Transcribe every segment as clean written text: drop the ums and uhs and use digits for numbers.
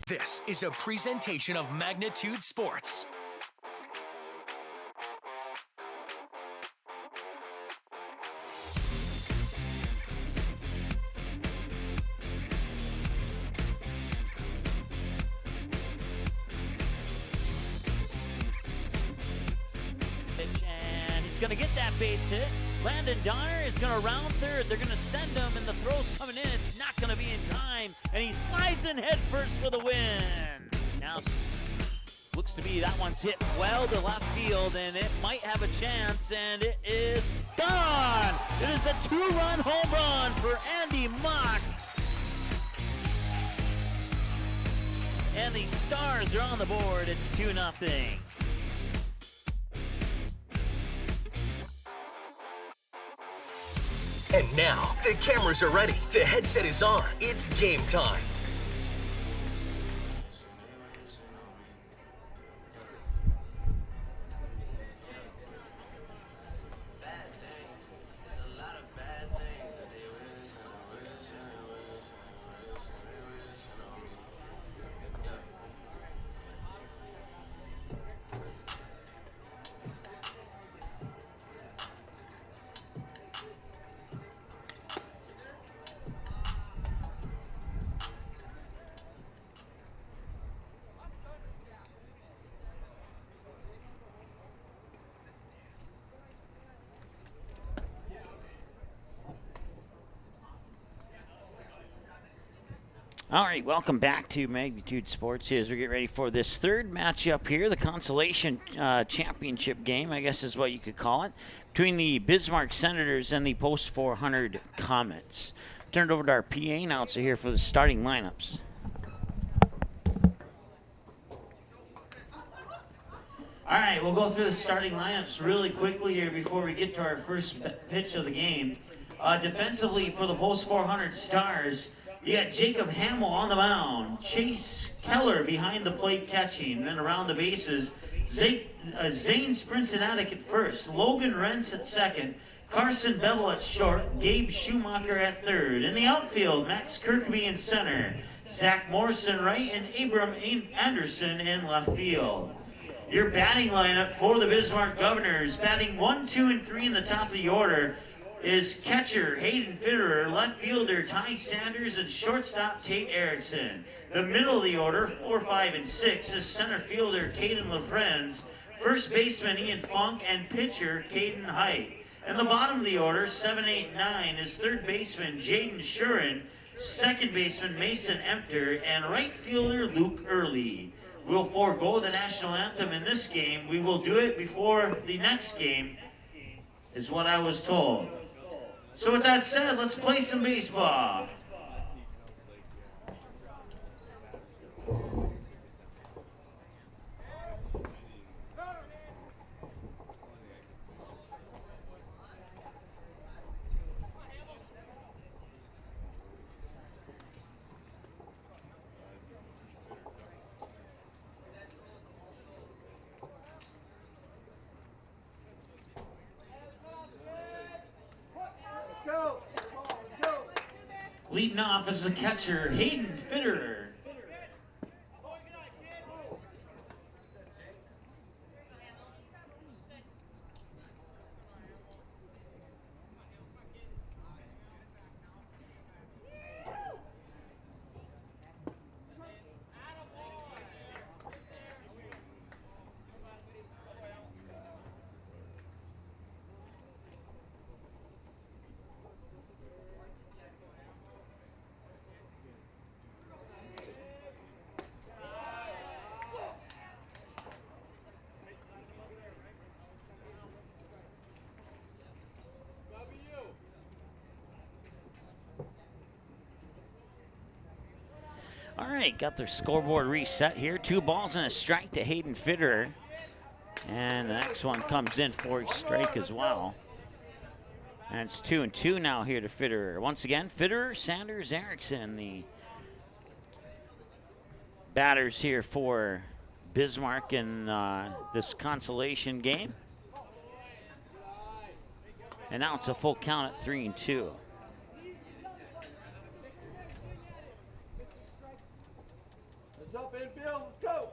This is a presentation of Magnitude Sports. And he's going to get that base hit. Landon Donner is going to round third. They're going to send him, and the throw's coming in. It's not going to be in time, and he slides in head first for the win. Now, looks to be that one's hit well to left field, and it might have a chance, and it is gone. It is a two-run home run for Andy Mock. And the Stars are on the board. It's 2-0. And now, the cameras are ready. The headset is on. It's game time. All right, welcome back to Magnitude Sports as we get ready for this third matchup here, the consolation championship game, I guess is what you could call it, between the Bismarck Senators and the Post 400 Comets. Turn it over to our PA announcer here for the starting lineups. All right, we'll go through the starting lineups really quickly here before we get to our first pitch of the game. Defensively for the Post 400 Stars, you got Jacob Hamill on the mound, Chase Keller behind the plate catching, and then around the bases, Zane Sprincenatic at first, Logan Rentz at second, Carson Bevel at short, Gabe Schumacher at third. In the outfield, Max Kirkby in center, Zach Morrison right, and Abram Anderson in left field. Your batting lineup for the Bismarck Governors, batting 1, 2, and 3 in the top of the order, is catcher Hayden Fitterer, left fielder Ty Sanders, and shortstop Tate Erickson. The middle of the order, 4, 5, and 6, is center fielder Caden LaFrenz, first baseman Ian Funk, and pitcher Caden Height. And the bottom of the order, 7, 8, 9, is third baseman Jaden Shurin, second baseman Mason Empter, and right fielder Luke Early. We'll forego the national anthem in this game. We will do it before the next game, is what I was told. So with that said, let's play some baseball. Leading off is the catcher, Hayden Fitterer. All right, got their scoreboard reset here. 2 balls and a strike to Hayden Fitterer. And the next one comes in for a strike as well. And it's 2-2 now here to Fitterer. Once again, Fitterer, Sanders, Erickson, the batters here for Bismarck in this consolation game. And now it's a full count at 3-2. Heads up infield, let's go.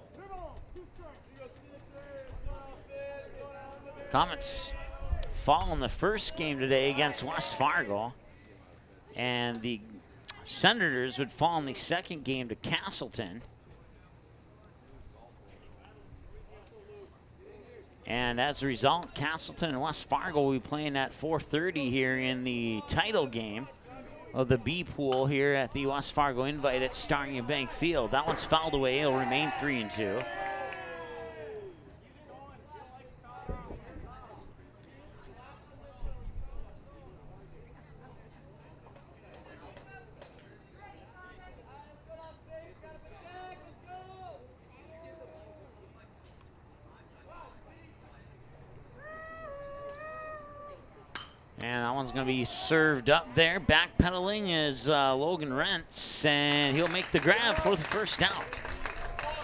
Comets fall in the first game today against West Fargo, and the Senators would fall in the second game to Castleton. And as a result, Castleton and West Fargo will be playing at 4:30 here in the title game of the B pool here at the West Fargo Invite at Star Union Bank Field. That one's fouled away. It'll remain 3-2. And that one's going to be served up there. Backpedaling is Logan Rentz, and he'll make the grab for the first out.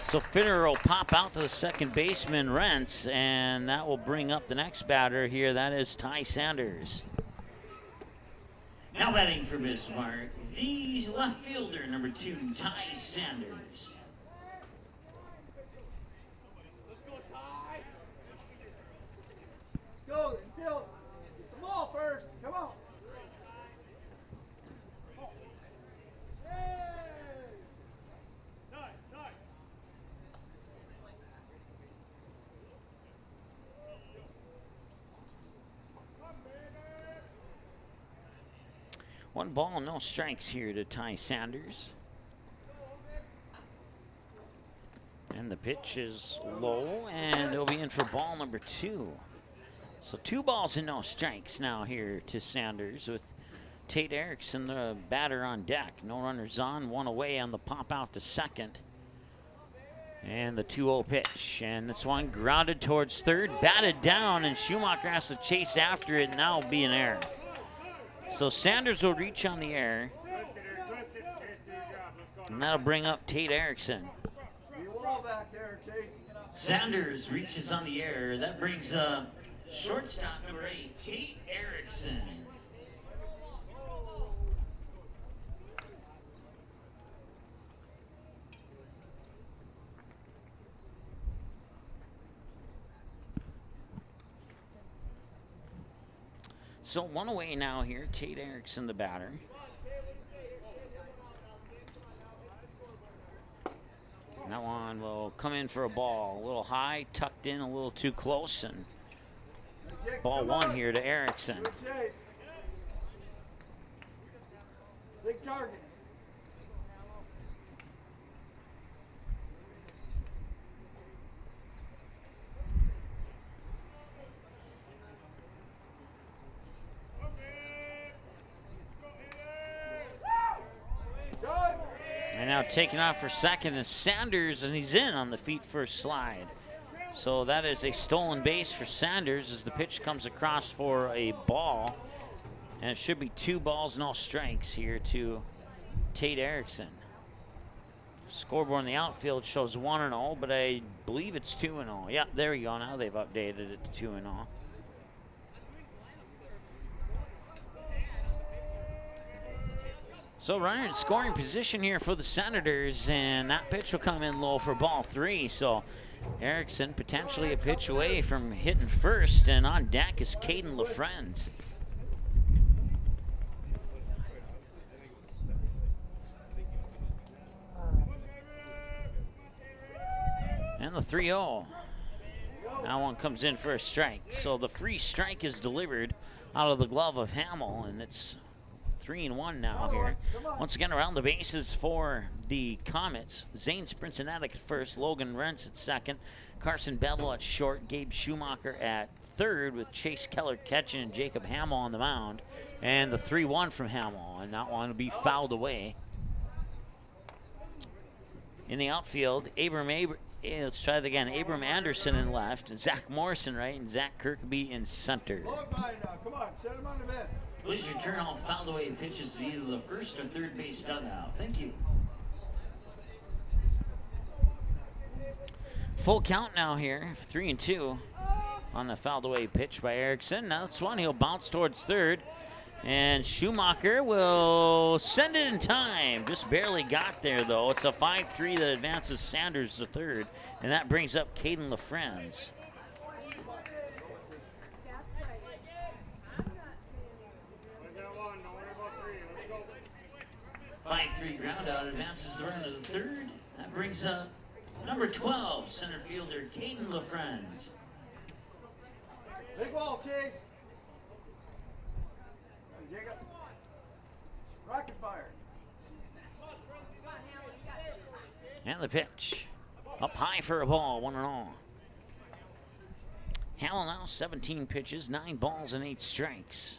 So Fitter will pop out to the second baseman, Rentz, and that will bring up the next batter here. That is Ty Sanders. Now batting for Bismarck, the left fielder, number 2, Ty Sanders. Let's go, Ty. Let's go, infield. Come on first, come on. Hey! Nice. One ball, no strikes here to Ty Sanders. And the pitch is low, and it'll be in for ball number 2. So 2 balls and no strikes now here to Sanders with Tate Erickson, the batter, on deck. No runners on, 1 away on the pop out to second. And the 2-0 pitch. And this one grounded towards third, batted down, and Schumacher has to chase after it, and now will be an error. So Sanders will reach on the error. And that'll bring up Tate Erickson. Back there, Chase. Sanders reaches on the error. That brings shortstop number 8, Tate Erickson. So 1 away now here. Tate Erickson, the batter. That one will come in for a ball. A little high, tucked in, a little too close, and ball 1 here to Erickson. Big target. And now taking off for second is Sanders, and he's in on the feet first slide. So that is a stolen base for Sanders as the pitch comes across for a ball. And it should be 2 balls, no strikes here to Tate Erickson. Scoreboard in the outfield shows 1-0, but I believe it's 2-0. Yeah, there we go. Now they've updated it to 2-0. So runner in scoring position here for the Senators, and that pitch will come in low for ball 3. So Erickson potentially a pitch away from hitting first, and on deck is Caden LaFrenz. And the 3-0. That one comes in for a strike. So the free strike is delivered out of the glove of Hamill, and it's 3-1 now here. Once again, around the bases for the Comets. Zane Sprincenatic at first, Logan Rentz at second, Carson Bevel at short, Gabe Schumacher at third with Chase Keller catching and Jacob Hamill on the mound. And the 3-1 from Hamill, and that one will be fouled away. In the outfield, let's try that again. Abram Anderson in left, Zach Morrison right, and Zach Kirkby in center. Come on, set him on the bench. Please return all fouled away pitches to either the first or third base dugout. Thank you. Full count now here, 3-2 on the fouled away pitch by Erickson. Now this one, he'll bounce towards third. And Schumacher will send it in time. Just barely got there, though. It's a 5-3 that advances Sanders to third, and that brings up Caden LaFrenz. 5-3 ground out, advances the runner to the third. That brings up number 12, center fielder Caden LaFrenz. Big ball, Chase. Jacob. Rocket fire. And the pitch. Up high for a ball, 1-0. Howell now 17 pitches, 9 balls and 8 strikes.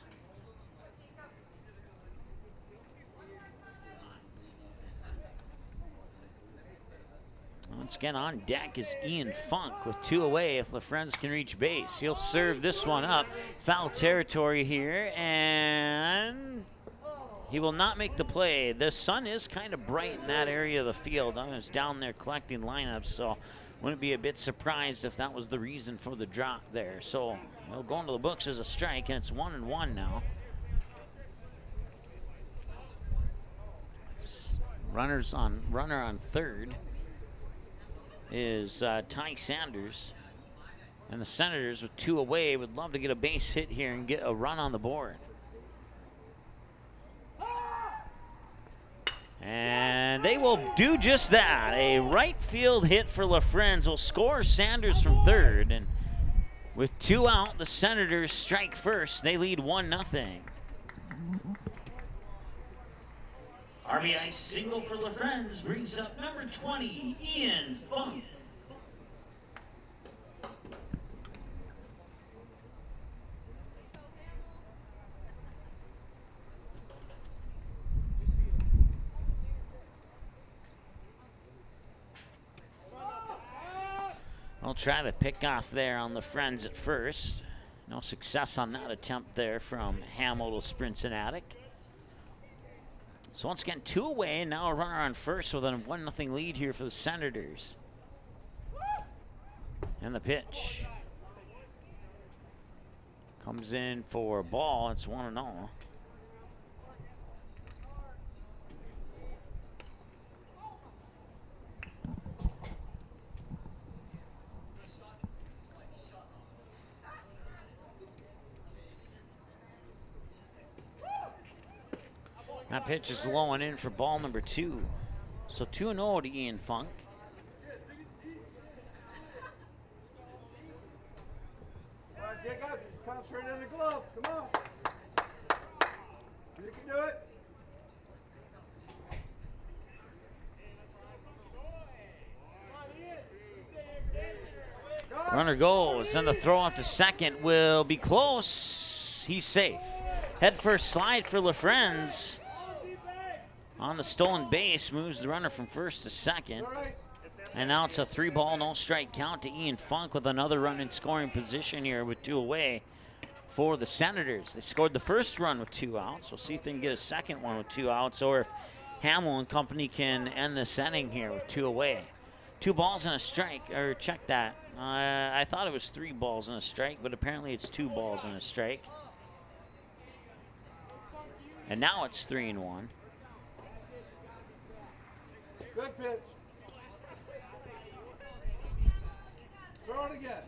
Once again on deck is Ian Funk with 2 away if LaFrenz can reach base. He'll serve this one up. Foul territory here, and he will not make the play. The sun is kind of bright in that area of the field. I was down there collecting lineups, so wouldn't be a bit surprised if that was the reason for the drop there. So he'll go into the books as a strike, and it's 1-1 now. Runner on third is Ty Sanders, and the Senators with 2 away would love to get a base hit here and get a run on the board. And they will do just that. A right field hit for LaFrenz will score Sanders from third, and with 2 out, the Senators strike first. They lead 1-0. RBI single for LaFrenz brings up number 20, Ian Funk. I'll try the pickoff there on LaFrenz at first. No success on that attempt there from Hamill to Sprincenatic. So once again, 2 away, and now a runner on first with a 1-0 lead here for the Senators. And the pitch comes in for a ball. It's 1-0. That pitch is low and in for ball number 2. So 2-0 to Ian Funk. All right, Jacob, just concentrate on the glove. Come on. You can do it. Runner goes, and the throw up to second will be close. He's safe. Head first slide for LaFrenz. On the stolen base, moves the runner from first to second. And now it's a 3-ball, no strike count to Ian Funk with another run in scoring position here with 2 away for the Senators. They scored the first run with 2 outs. We'll see if they can get a second one with 2 outs, or if Hamill and company can end this inning here with 2 away. 2 balls and a strike, or check that. I thought it was 3 balls and a strike, but apparently it's 2 balls and a strike. And now it's 3-1. Good pitch. Throw it again.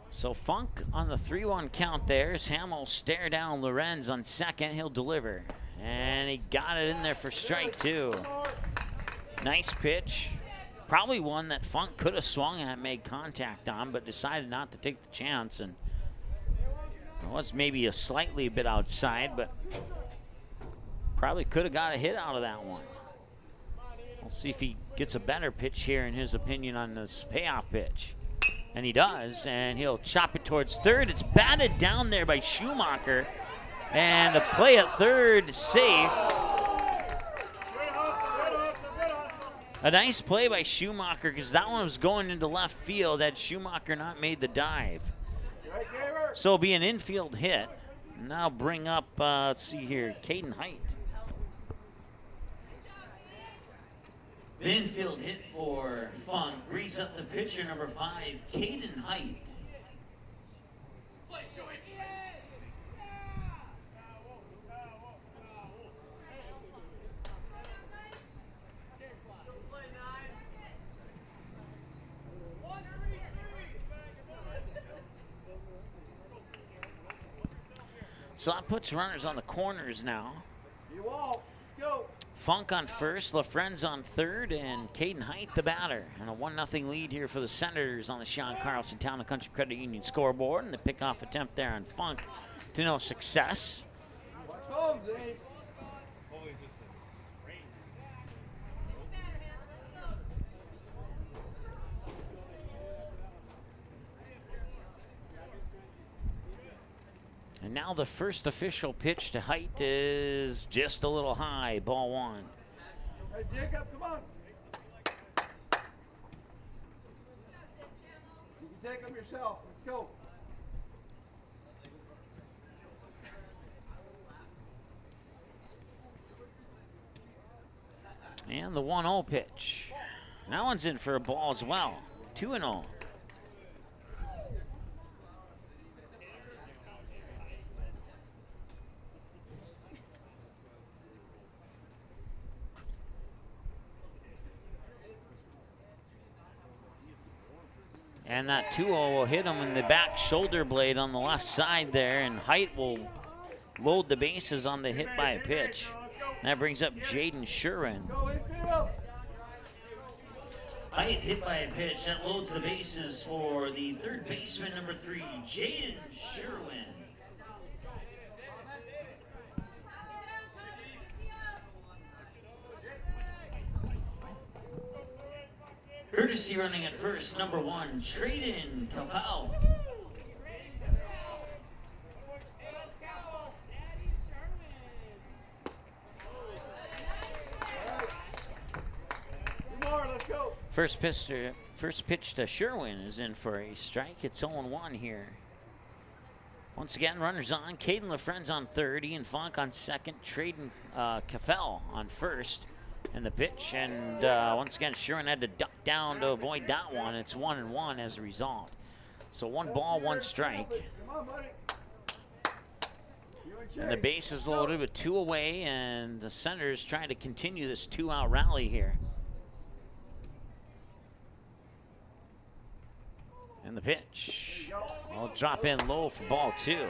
So Funk on the 3-1 count there as Hamill stare down Lorenz on second. He'll deliver. And he got it in there for strike 2. Nice pitch. Probably one that Funk could have swung at, made contact on, but decided not to take the chance. And it was maybe a slightly bit outside, but probably could have got a hit out of that one. We'll see if he gets a better pitch here, in his opinion, on this payoff pitch. And he does, and he'll chop it towards third. It's batted down there by Schumacher. And the play at third, safe. A nice play by Schumacher, because that one was going into left field had Schumacher not made the dive. So it'll be an infield hit. Now bring up, let's see here, Caden Height. The infield hit for Funk brings up the pitcher number 5, Caden Height. So that puts runners on the corners now. You all, let's go. Funk on first, LaFrenz on third, and Caden Height the batter. And a 1-0 lead here for the Senators on the Sean Carlson Town and Country Credit Union scoreboard. And the pickoff attempt there on Funk to no success. Watch home, Zane. And now the first official pitch to Height is just a little high, ball 1. Hey, Jacob, come on. You can take them yourself. Let's go. And the 1-0 pitch. That one's in for a ball as well. 2-0. And that 2-0 will hit him in the back shoulder blade on the left side there, and Height will load the bases on the hit by a pitch. That brings up Jaden Sherwin. Go infield. Height hit by a pitch. That loads the bases for the third baseman, number 3, Jaden Sherwin. Courtesy running at first, number 1, Traden Kafau. Let's go. First pitch to Sherwin is in for a strike. It's 0-1 here. Once again, runners on. Caden LaFrenz on third, Ian Funk on second, Traden Kafel on first. And the pitch, and once again, Sherwin had to duck down to avoid that one. It's 1-1 as a result. So 1 ball, 1 strike. Come on, buddy. And the base is loaded with 2 away, and the Senators trying to continue this 2-out rally here. And the pitch. I'll drop in low for ball 2.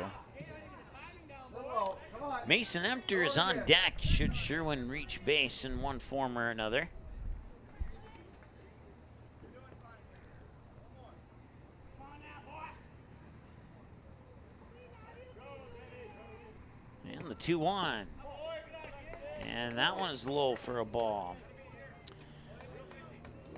Mason Emter is on deck should Sherwin reach base in one form or another. And the 2-1. And that one is low for a ball.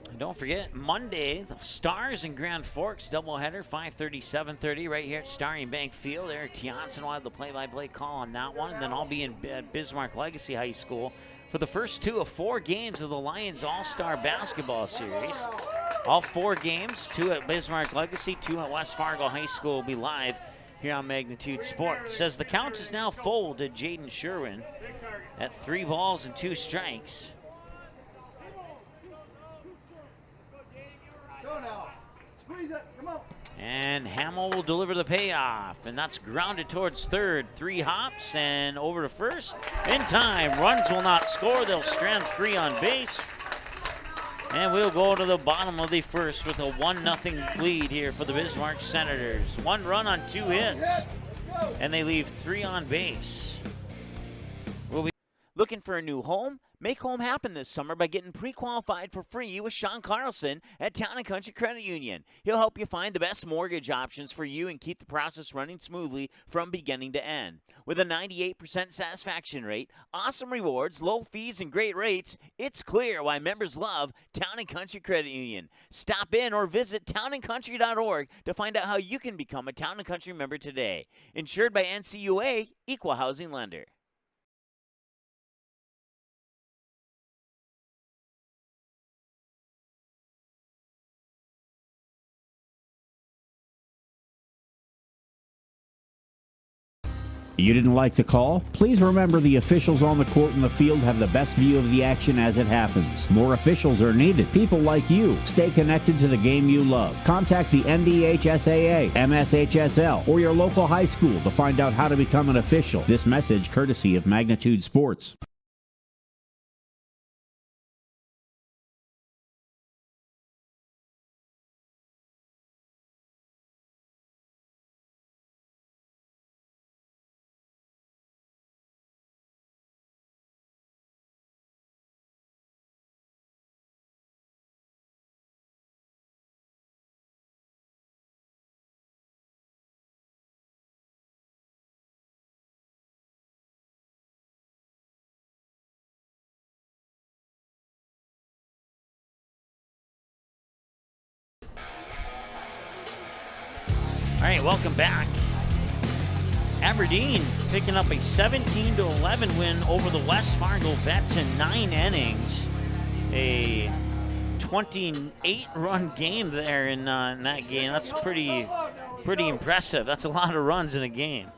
And don't forget, Monday, the Stars and Grand Forks doubleheader, 5:30, 7:30, right here at Starry Bank Field. Eric Tianson will have the play-by-play call on that one. And then I'll be in Bismarck Legacy High School for the first 2 of 4 games of the Lions All-Star Basketball Series. All 4 games, 2 at Bismarck Legacy, 2 at West Fargo High School, will be live here on Magnitude Sports. Says the count is now full to Jaden Sherwin at 3 balls and 2 strikes. Squeeze it. Come on. And Hamill will deliver the payoff, and that's grounded towards third. 3 hops and over to first. In time, runs will not score. They'll strand 3 on base. And we'll go to the bottom of the first with a 1-0 lead here for the Bismarck Senators. 1 run on 2 hits, and they leave 3 on base. We'll be looking for a new home? Make home happen this summer by getting pre-qualified for free with Sean Carlson at Town & Country Credit Union. He'll help you find the best mortgage options for you and keep the process running smoothly from beginning to end. With a 98% satisfaction rate, awesome rewards, low fees, and great rates, it's clear why members love Town & Country Credit Union. Stop in or visit townandcountry.org to find out how you can become a Town & Country member today. Insured by NCUA, Equal Housing Lender. You didn't like the call? Please remember the officials on the court and the field have the best view of the action as it happens. More officials are needed. People like you. Stay connected to the game you love. Contact the NDHSAA, MSHSL, or your local high school to find out how to become an official. This message courtesy of Magnitude Sports. All right, welcome back. Aberdeen picking up a 17-11 win over the West Fargo Vets in 9 innings. A 28-run game there in that game. That's pretty impressive. That's a lot of runs in a game.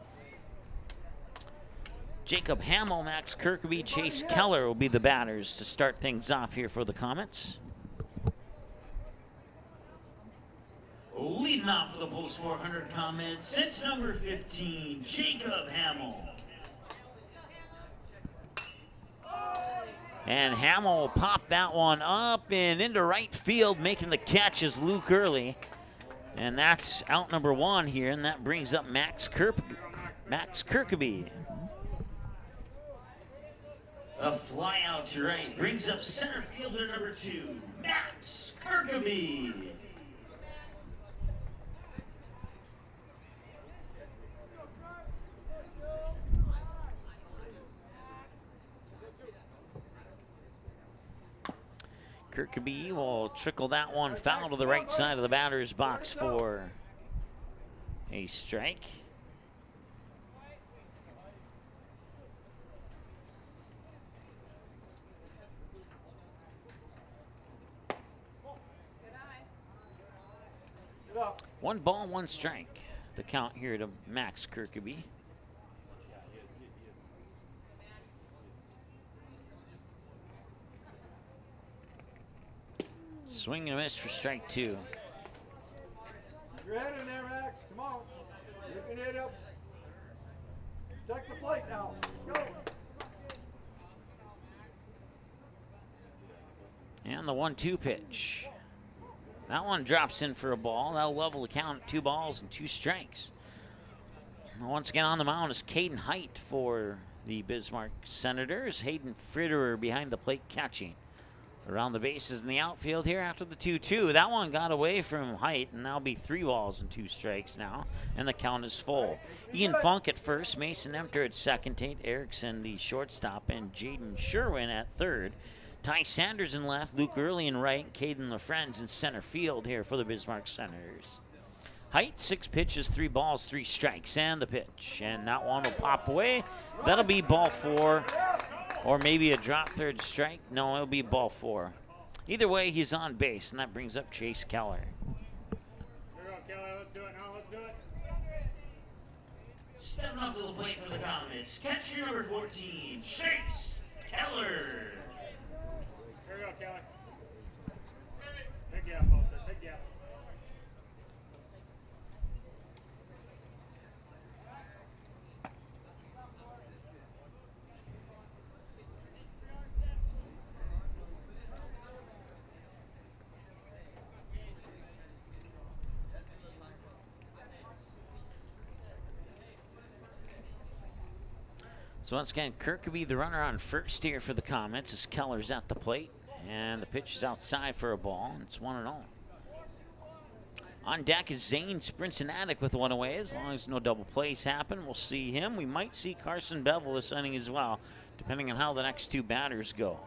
Jacob Hamill, Max Kirkby, Chase Keller will be the batters to start things off here for the Comets. Leading off for the Post 400 Comets, it's number 15, Jacob Hamill. And Hamill will pop that one up and into right field, making the catch is Luke Early. And that's out number 1 here, and that brings up Max Kirkby. A fly out to right brings up center fielder number 2, Max Kirkby. Kirkby will trickle that one foul to the right side of the batter's box for a strike. One ball, one strike. The count here to Max Kirkby. Swing and a miss for strike 2. Your head in there, Max. Come on. Get your head up. Check the plate now. Let's go. And the 1-2 pitch. That one drops in for a ball. That'll level the count at 2 balls and 2 strikes. Once again on the mound is Caden Height for the Bismarck Senators. Hayden Fritterer behind the plate catching. Around the bases in the outfield here after the 2-2. That one got away from Height, and that'll be 3 balls and 2 strikes now, and the count is full. Ian Funk at first, Mason Emter at second, Tate Erickson the shortstop, and Jaden Sherwin at third. Ty Sanders in left, Luke Early in right, Caden LaFrenz in center field here for the Bismarck Senators. Height, 6 pitches, 3 balls, 3 strikes, and the pitch. And that one will pop away. That'll be ball 4. Or maybe a drop third strike. No, it'll be ball 4. Either way, he's on base, and that brings up Chase Keller. Here we go, Keller. Let's do it now. Let's do it. Stepping up to the plate for the Comets, catcher number 14, Chase Keller. Here we go, Keller. Big gap out there. Big gap. So once again, Kirkby the runner on first here for the Comets as Keller's at the plate. And the pitch is outside for a ball. It's 1-0. On deck is Zane Sprincenatic with 1 away. As long as no double plays happen, we'll see him. We might see Carson Bevel this inning as well, depending on how the next 2 batters go.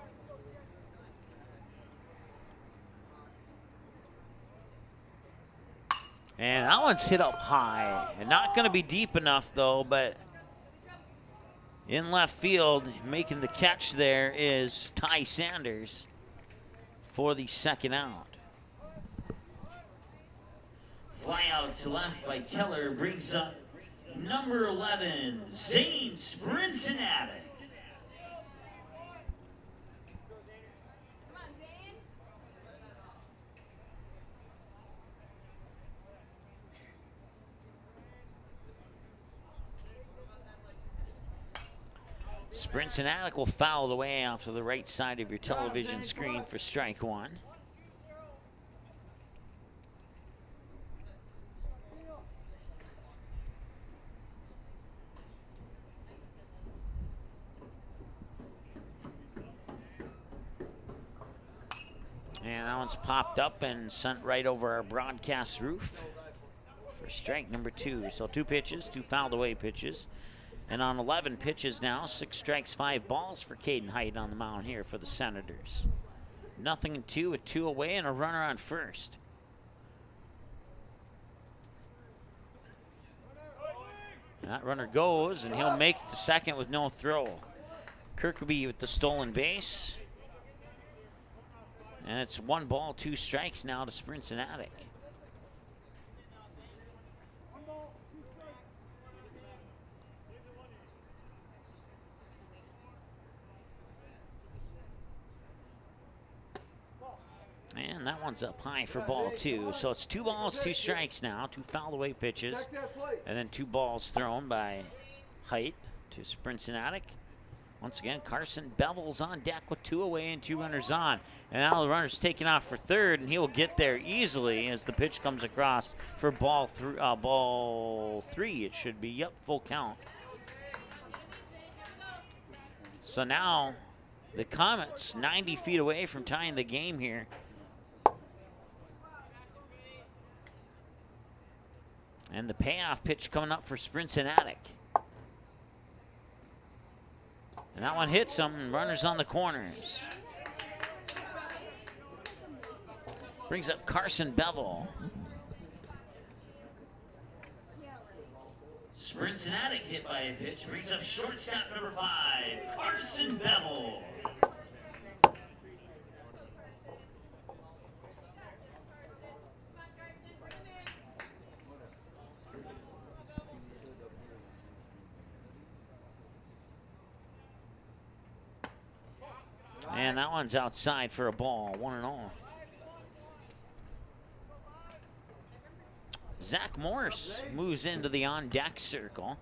And that one's hit up high. And not going to be deep enough, though, but in left field, making the catch there is Ty Sanders for the second out. Fly out to left by Keller brings up number 11, Zane Sprincenatic. Sprincenatic will foul the way off to the right side of your television screen for strike one. And that one's popped up and sent right over our broadcast roof for strike number 2. So 2 pitches, 2 fouled away pitches. And on 11 pitches now, 6 strikes, 5 balls for Caden Height on the mound here for the Senators. 0-2 with 2 away and a runner on first. That runner goes, and he'll make it to second with no throw. Kirkby with the stolen base. And it's 1 ball, 2 strikes now to Sprincenatic. And that one's up high for ball 2. So it's 2 balls, 2 strikes now, 2 fouled away pitches. And then 2 balls thrown by Height to Sprincenatic. Once again, Carson Bevel's on deck with 2 away and 2 runners on. And now the runner's taking off for third, and he will get there easily as the pitch comes across for ball 3. It should be, yep, full count. So now the Comets 90 feet away from tying the game here. And the payoff pitch coming up for Sprincenatic. And that one hits him, and runners on the corners. Brings up Carson Bevel. Sprincenatic hit by a pitch, brings up shortstop number 5, Carson Bevel. And that one's outside for a ball, 1-0. Zach Morse moves into the on-deck circle.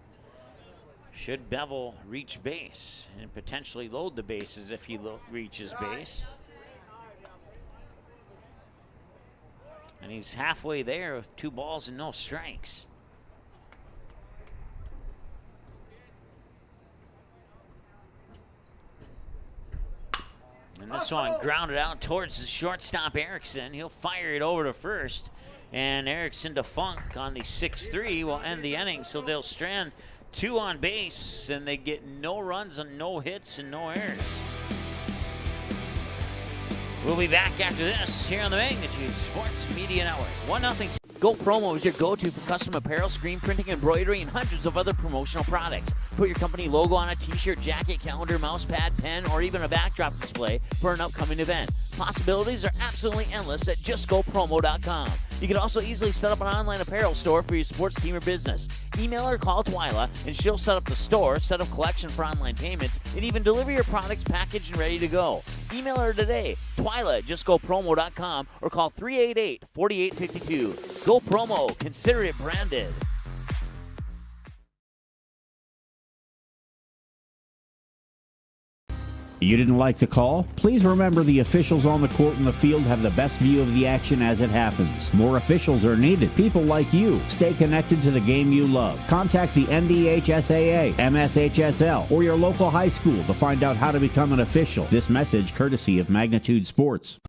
Should Bevel reach base and potentially load the bases if he reaches base. And he's halfway there with 2 balls and no strikes. And this one grounded out towards the shortstop Erickson. He'll fire it over to first. And Erickson to Funk on the 6-3 will end the inning. So they'll strand 2 on base, and they get no runs and no hits and no errors. We'll be back after this here on the Magnitude Sports Media Network. 1-0. Go Promo is your go-to for custom apparel, screen printing, embroidery, and hundreds of other promotional products. Put your company logo on a t-shirt, jacket, calendar, mouse pad, pen, or even a backdrop display for an upcoming event. Possibilities are absolutely endless at justgopromo.com. You can also easily set up an online apparel store for your sports team or business. Email or call Twyla, and she'll set up the store, set up collection for online payments, and even deliver your products packaged and ready to go. Email her today, Twyla at justgopromo.com, or call 388-4852. Go Promo. Consider it branded. You didn't like the call? Please remember the officials on the court and the field have the best view of the action as it happens. More officials are needed. People like you. Stay connected to the game you love. Contact the NDHSAA, MSHSL, or your local high school to find out how to become an official. This message courtesy of Magnitude Sports.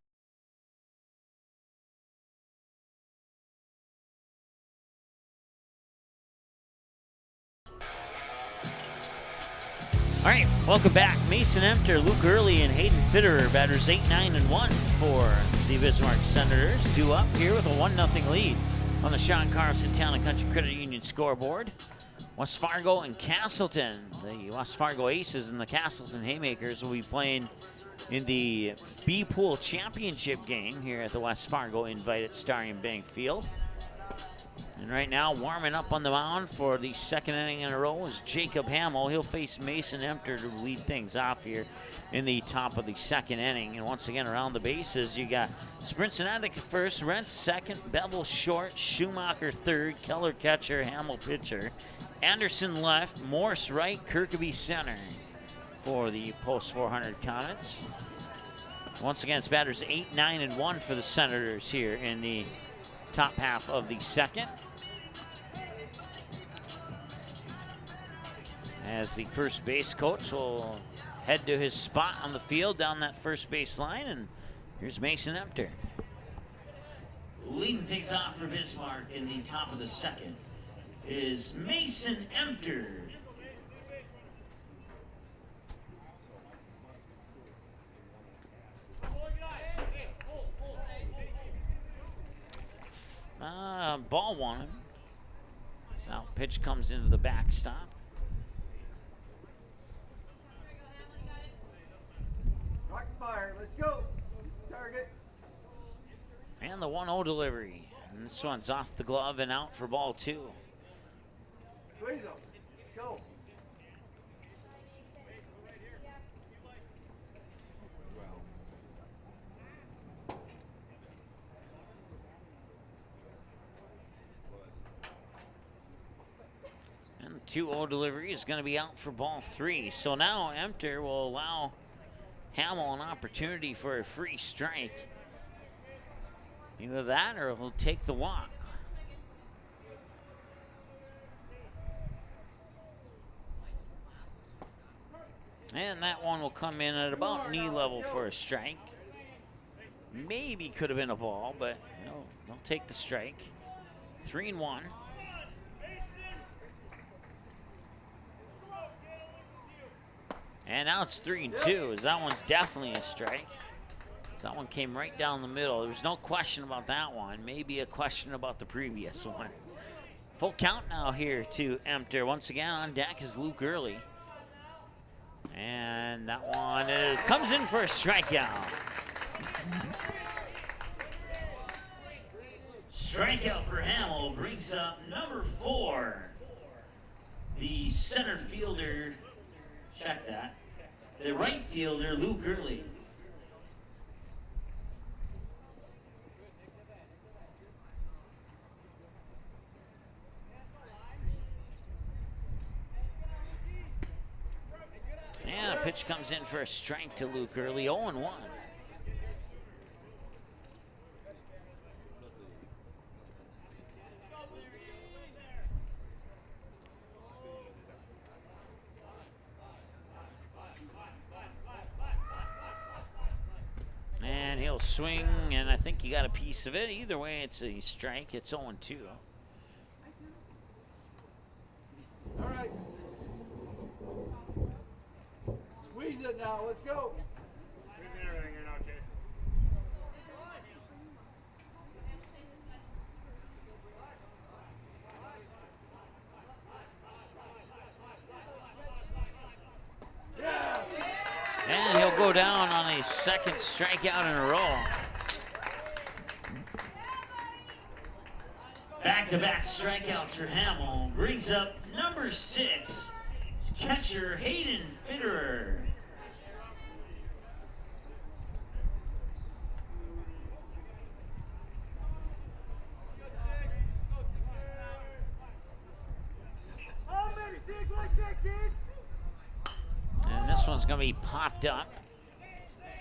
All right, welcome back. Mason Emter, Luke Early, and Hayden Fitterer, batters 8-9-1 for the Bismarck Senators, due up here with a 1-0 lead on the Sean Carlson Town and Country Credit Union scoreboard. West Fargo and Castleton, the West Fargo Aces and the Castleton Haymakers will be playing in the B-Pool Championship game here at the West Fargo Invited Starion Bank Field. And right now, warming up on the mound for the second inning in a row is Jacob Hamill. He'll face Mason Emter to lead things off here in the top of the second inning. And once again, around the bases, you got Sprincenatic first, Rentz second, Bevel short, Schumacher third, Keller catcher, Hamill pitcher, Anderson left, Morse right, Kirkeby center for the post 400 Comets. Once again, it's batters 8, 9, and 1 for the Senators here in the top half of the second. As the first base coach will head to his spot on the field down that first base line, and here's Mason Emter. Leading things off for Bismarck in the top of the second is Mason Emter. Ball one. So pitch comes into the backstop. Rock fire, let's go. Target. And the 1-0 delivery. And this one's off the glove and out for ball 2. Squeeze them. Go. And the 2-0 delivery is going to be out for ball 3. So now Emter will allow Hamill an opportunity for a free strike. Either that or he'll take the walk. And that one will come in at about knee level for a strike. Maybe could have been a ball, but they'll take the strike. 3-1. And now it's 3-2, as that one's definitely a strike. That one came right down the middle. There was no question about that one. Maybe a question about the previous one. Full count now here to Emter. Once again on deck is Luke Early. And that one comes in for a strikeout. Strikeout for Hamill brings up number 4. The center fielder, check that. The right fielder, Luke Early. And a pitch comes in for a strike to Luke Early, 0-1. And he'll swing, and I think he got a piece of it. Either way, it's a strike. It's 0-2. All right. Squeeze it now. Let's go. Squeezing everything here now, Chase. Yeah. And he'll go down on a second strikeout in a row. Back-to-back strikeouts for Hamill brings up number 6, catcher Hayden Fitterer. And this one's going to be popped up.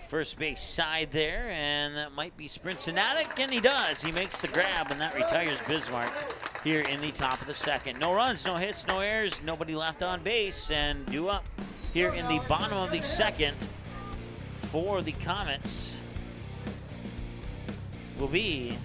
First base side there, and that might be Sprincenatic, and he does. He makes the grab, and that retires Bismarck here in the top of the second. No runs, no hits, no errors, nobody left on base, and due up here in the bottom of the second for the Comets will be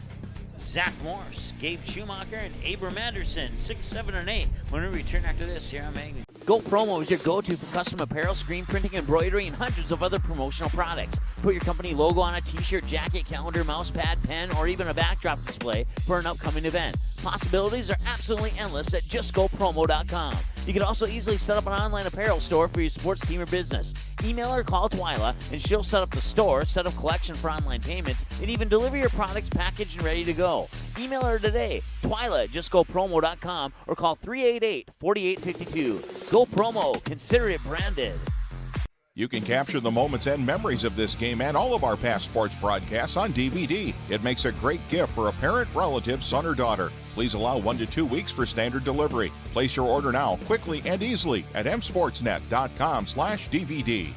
Zach Morse, Gabe Schumacher, and Abram Anderson, 6, 7, and 8. When we return after this here on Magnet. Go Promo is your go-to for custom apparel, screen printing, embroidery, and hundreds of other promotional products. Put your company logo on a t-shirt, jacket, calendar, mouse pad, pen, or even a backdrop display for an upcoming event. Possibilities are absolutely endless at justgopromo.com. You can also easily set up an online apparel store for your sports team or business. Email or call Twyla, and she'll set up the store, set up collection for online payments, and even deliver your products packaged and ready to go. Email her today, Twyla@justgopromo.com, or call 388-4852. Go Promo. Consider it branded. You can capture the moments and memories of this game and all of our past sports broadcasts on DVD. It makes a great gift for a parent, relative, son, or daughter. Please allow 1 to 2 weeks for standard delivery. Place your order now, quickly and easily at msportsnet.com/DVD.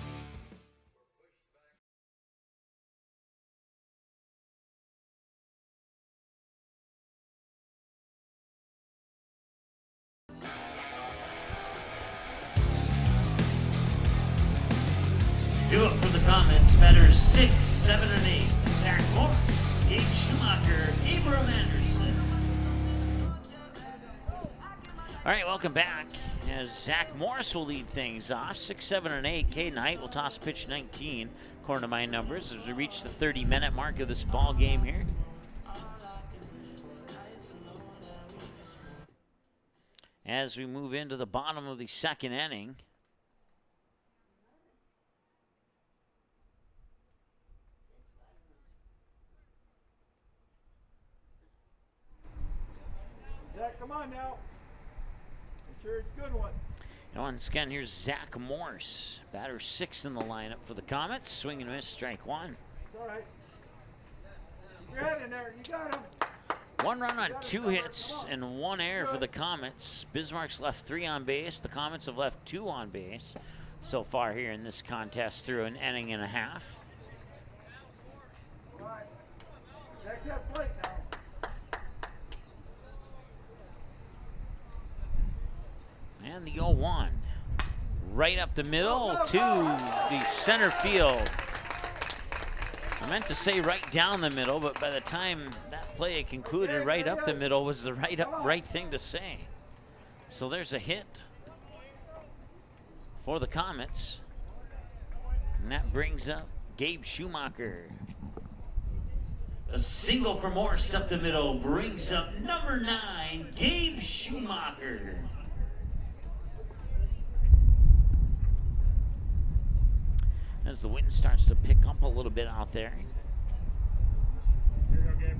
Do it for the Comets. Batters 6, 7, and 8. Zach Morris, Gabe Schumacher, Abram Anderson. All right, welcome back. As Zach Morris will lead things off. 6, 7, and 8. Caden Height will toss pitch 19, according to my numbers, as we reach the 30-minute mark of this ball game here. As we move into the bottom of the second inning. Zach, come on now. Make sure it's a good one. And once again, here's Zach Morse, batter 6 in the lineup for the Comets. Swing and miss, strike 1. It's all right. Keep your head in there. You got him. 1 run on 2 hits and 1 error for the Comets. Bismarck's left 3 on base. The Comets have left 2 on base so far here in this contest through an inning and a half. All right. Check that plate now. And the 0-1. Right up the middle to the center field. I meant to say right down the middle, but by the time that play had concluded, right up the middle was the right thing to say. So there's a hit for the Comets. And that brings up Gabe Schumacher. A single for Morris up the middle brings up number 9, Gabe Schumacher. As the wind starts to pick up a little bit out there. Here you go, Gabe.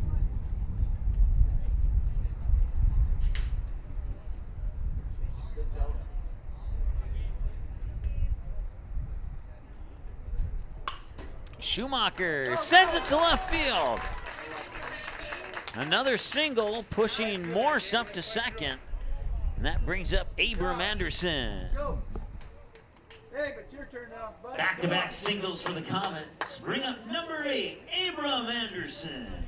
Schumacher sends it to left field. Another single pushing Morse up to second. And that brings up Abram Anderson. Go. Hey, but your turn now, buddy. Back-to-back singles for the Comets. Bring up number 8, Abram Anderson.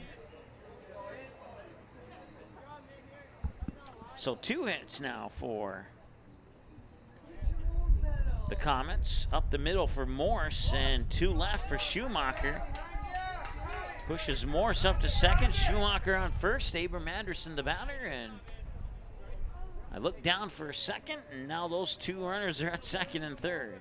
So 2 hits now for the Comets. Up the middle for Morse and 2 left for Schumacher. Pushes Morse up to second. Schumacher on first. Abram Anderson the batter. And I look down for a second, and now those 2 runners are at second and third.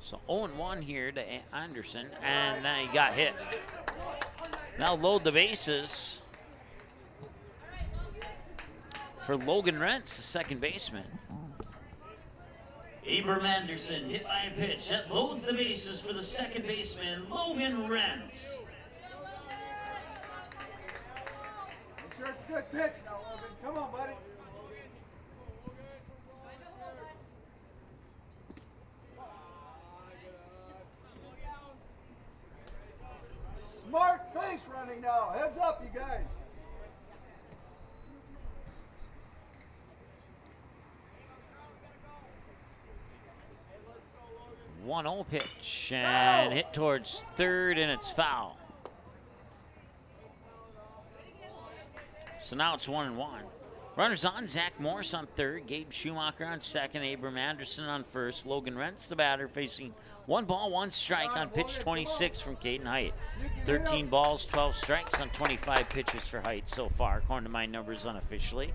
So 0-1 here to Anderson, and then he got hit. Now load the bases for Logan Rentz, the second baseman. Abram Anderson hit by a pitch that loads the bases for the second baseman, Logan Rentz. Make sure it's a good pitch now, Logan. Come on, buddy. Smart base running now. Heads up, you guys. One 0 pitch and hit towards third, and it's foul. So now it's 1-1. Runners on, Zach Morris on third, Gabe Schumacher on second, Abram Anderson on first, Logan Rentz the batter facing 1 ball, 1 strike on pitch 26 from Caden Height. 13 balls, 12 strikes on 25 pitches for Height so far, according to my numbers unofficially.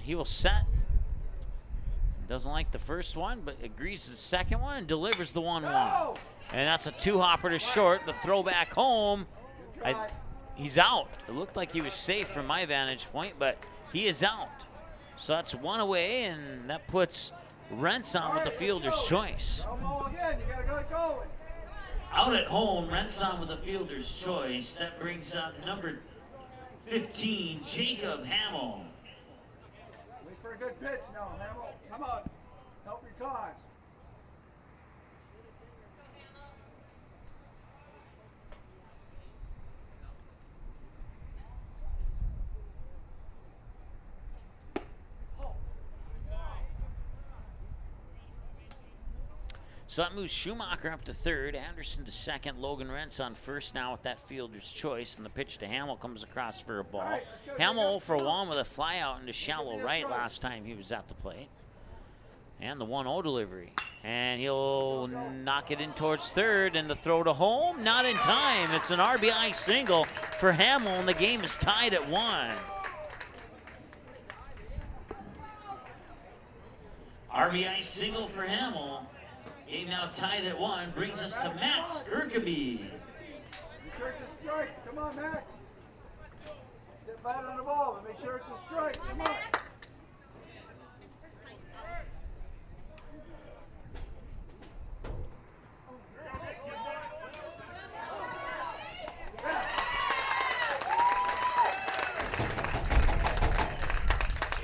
He will set Doesn't like the first one, but agrees to the second one and delivers the 1-1. And that's a two-hopper to short. The throw back home. He's out. It looked like he was safe from my vantage point, but he is out. So that's one away, and that puts Rents on with the fielder's choice. Out at home, Rents on with the fielder's choice. That brings up number 15, Jacob Hamill. Wait for a good pitch now, Hamill. Come on. Help your cause. So that moves Schumacher up to third, Anderson to second, Logan Rents on first now with that fielder's choice, and the pitch to Hamill comes across for a ball. Hamill for 1 with a fly out into shallow right last time he was at the plate. And the 1-0 delivery. And he'll knock it in towards third, and the throw to home, not in time. It's an RBI single for Hamill, and the game is tied at 1. RBI single for Hamill. Game now tied at 1, brings us to Matt Skirkeby. Make sure it's a strike. Come on, Matt. Get bat on the ball, but make sure it's a strike. Come on.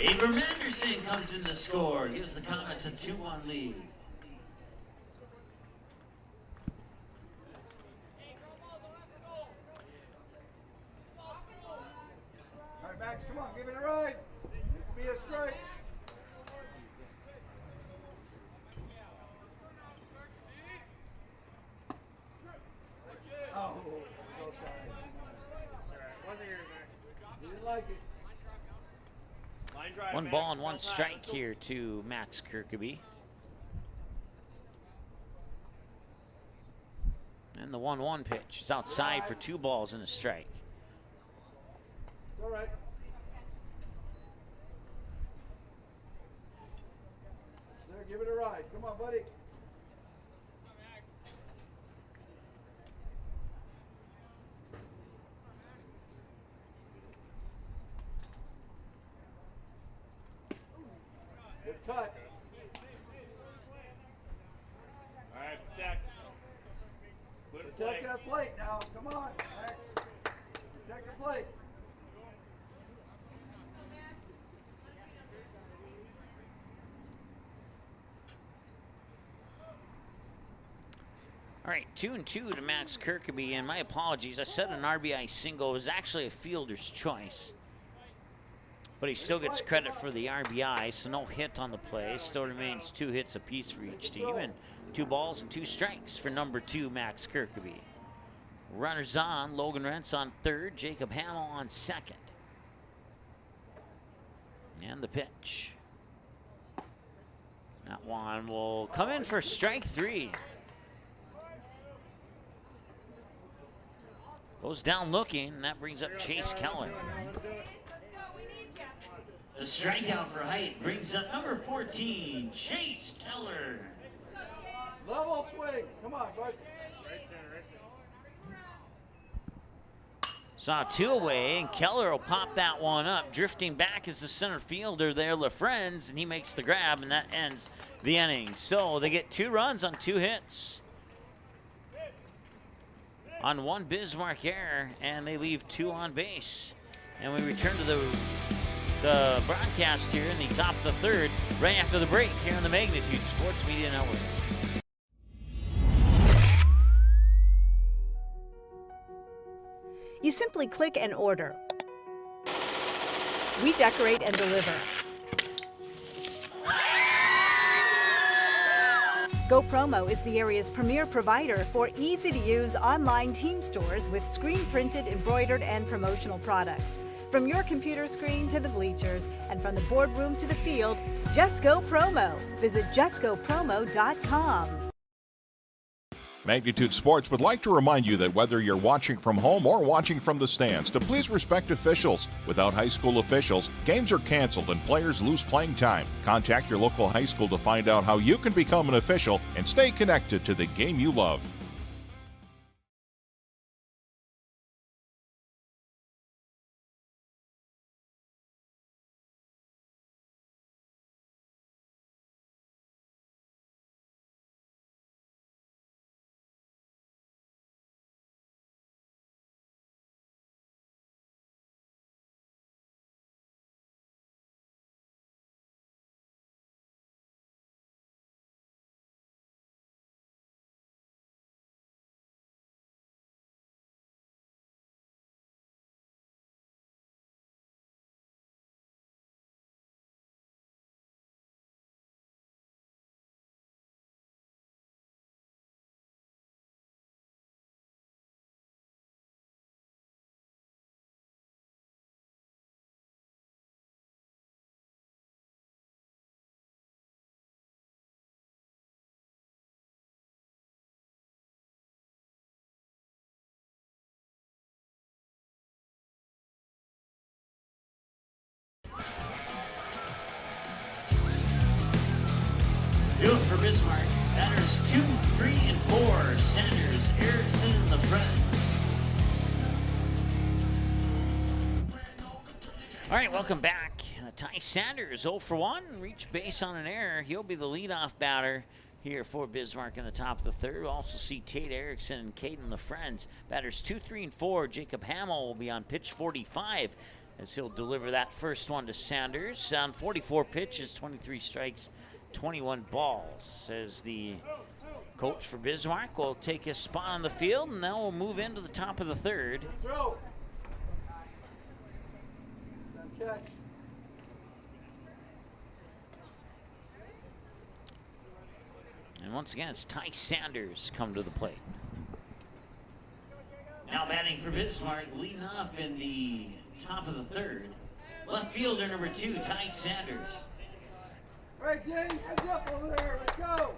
Abram Anderson comes in to score, gives the Comets a 2-1 lead. Max, come on, give it a ride. It could be a strike. Oh, so Wasn't here, he didn't like it. 1 ball and 1 strike here to Max Kirkeby. And the 1-1 pitch is outside for 2 balls and a strike. It's all right. There, give it a ride. Come on, buddy. Good cut. All right, protect. Protect that plate now. Come on, Max. Protect the plate. All right, 2-2 to Max Kirkeby, and my apologies. I said an RBI single. It was actually a fielder's choice. But he still gets credit for the RBI, so no hit on the play. Still remains 2 hits apiece for each team, and 2 balls and 2 strikes for number 2, Max Kirkeby. Runners on, Logan Rents on third, Jacob Hamill on second. And the pitch. That one will come in for strike 3. Goes down looking, and that brings up Chase Keller. The strikeout for height brings up number 14, Chase Keller. Level swing. Come on, bud. Right center. Saw 2 away, and Keller will pop that one up. Drifting back is the center fielder there, LaFrenz, and he makes the grab, and that ends the inning. So they get 2 runs on 2 hits. On 1 Bismarck error, and they leave 2 on base. And we return to the broadcast here in the top of the third, right after the break here on the Magnitude Sports Media Network. You simply click and order. We decorate and deliver. GoPromo is the area's premier provider for easy-to-use online team stores with screen-printed, embroidered, and promotional products. From your computer screen to the bleachers, and from the boardroom to the field, just go promo. Visit justgopromo.com. Magnitude Sports would like to remind you that whether you're watching from home or watching from the stands, to please respect officials. Without high school officials, games are canceled and players lose playing time. Contact your local high school to find out how you can become an official and stay connected to the game you love. Do it for Bismarck. Batters 2, 3, and 4. Sanders, Erickson, and the Friends. All right, welcome back. Ty Sanders, 0 for 1, reached base on an error. He'll be the leadoff batter here for Bismarck in the top of the third. We'll also see Tate Erickson and Caden the Friends. Batters 2, 3, and 4. Jacob Hamill will be on pitch 45 as he'll deliver that first one to Sanders. On 44 pitches, 23 strikes, 21 balls, as the coach for Bismarck will take his spot on the field, and then we'll move into the top of the third. Throw. Catch. And once again, it's Ty Sanders come to the plate. Now batting for Bismarck, leading off in the top of the third. Left fielder number 2, Ty Sanders. All right, James, heads up over there. Let's go.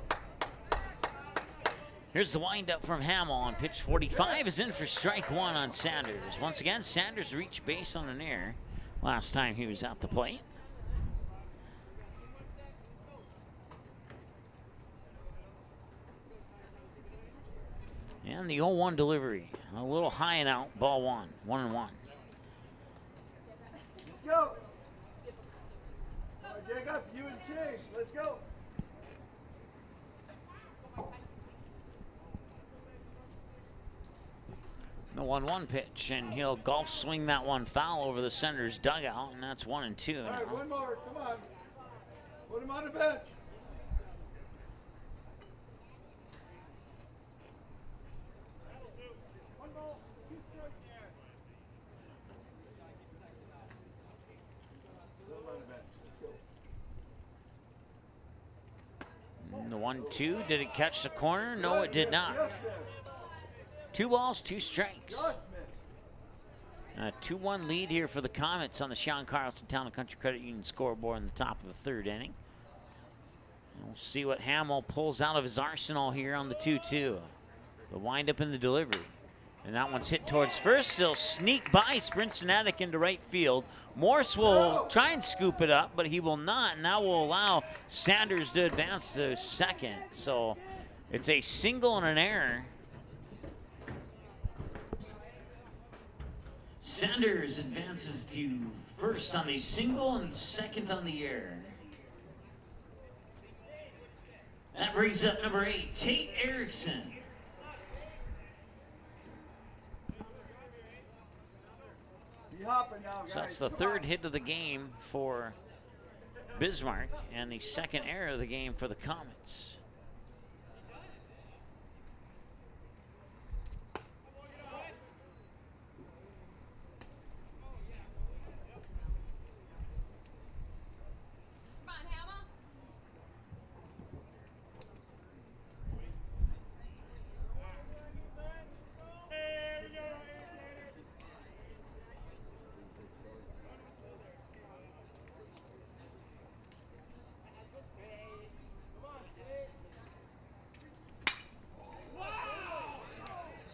Here's the windup from Hamill on pitch 45 is in for strike 1 on Sanders. Once again, Sanders reached base on an error last time he was at the plate. And the 0-1 delivery, a little high and out, ball 1, 1-1. Let's go. All right, Jacob, you and Chase. Let's go. The 1-1 pitch, and he'll golf swing that one foul over the center's dugout, and that's 1-2 All right, now. one more. Come on. Put him on the bench. The 1-2, did it catch the corner? No, it did not. 2 balls, 2 strikes. A 2-1 lead here for the Comets on the Sean Carlson Town and Country Credit Union scoreboard in the top of the third inning. And we'll see what Hamill pulls out of his arsenal here on the 2-2. The windup in the delivery. And that one's hit towards first. He'll sneak by Sprincenatic into right field. Morse will try and scoop it up, but he will not. And that will allow Sanders to advance to second. So it's a single and an error. Sanders advances to first on the single and second on the error. That brings up number 8, Tate Erickson. Be hopping now, guys. So that's the third hit of the game for Bismarck and the second error of the game for the Comets.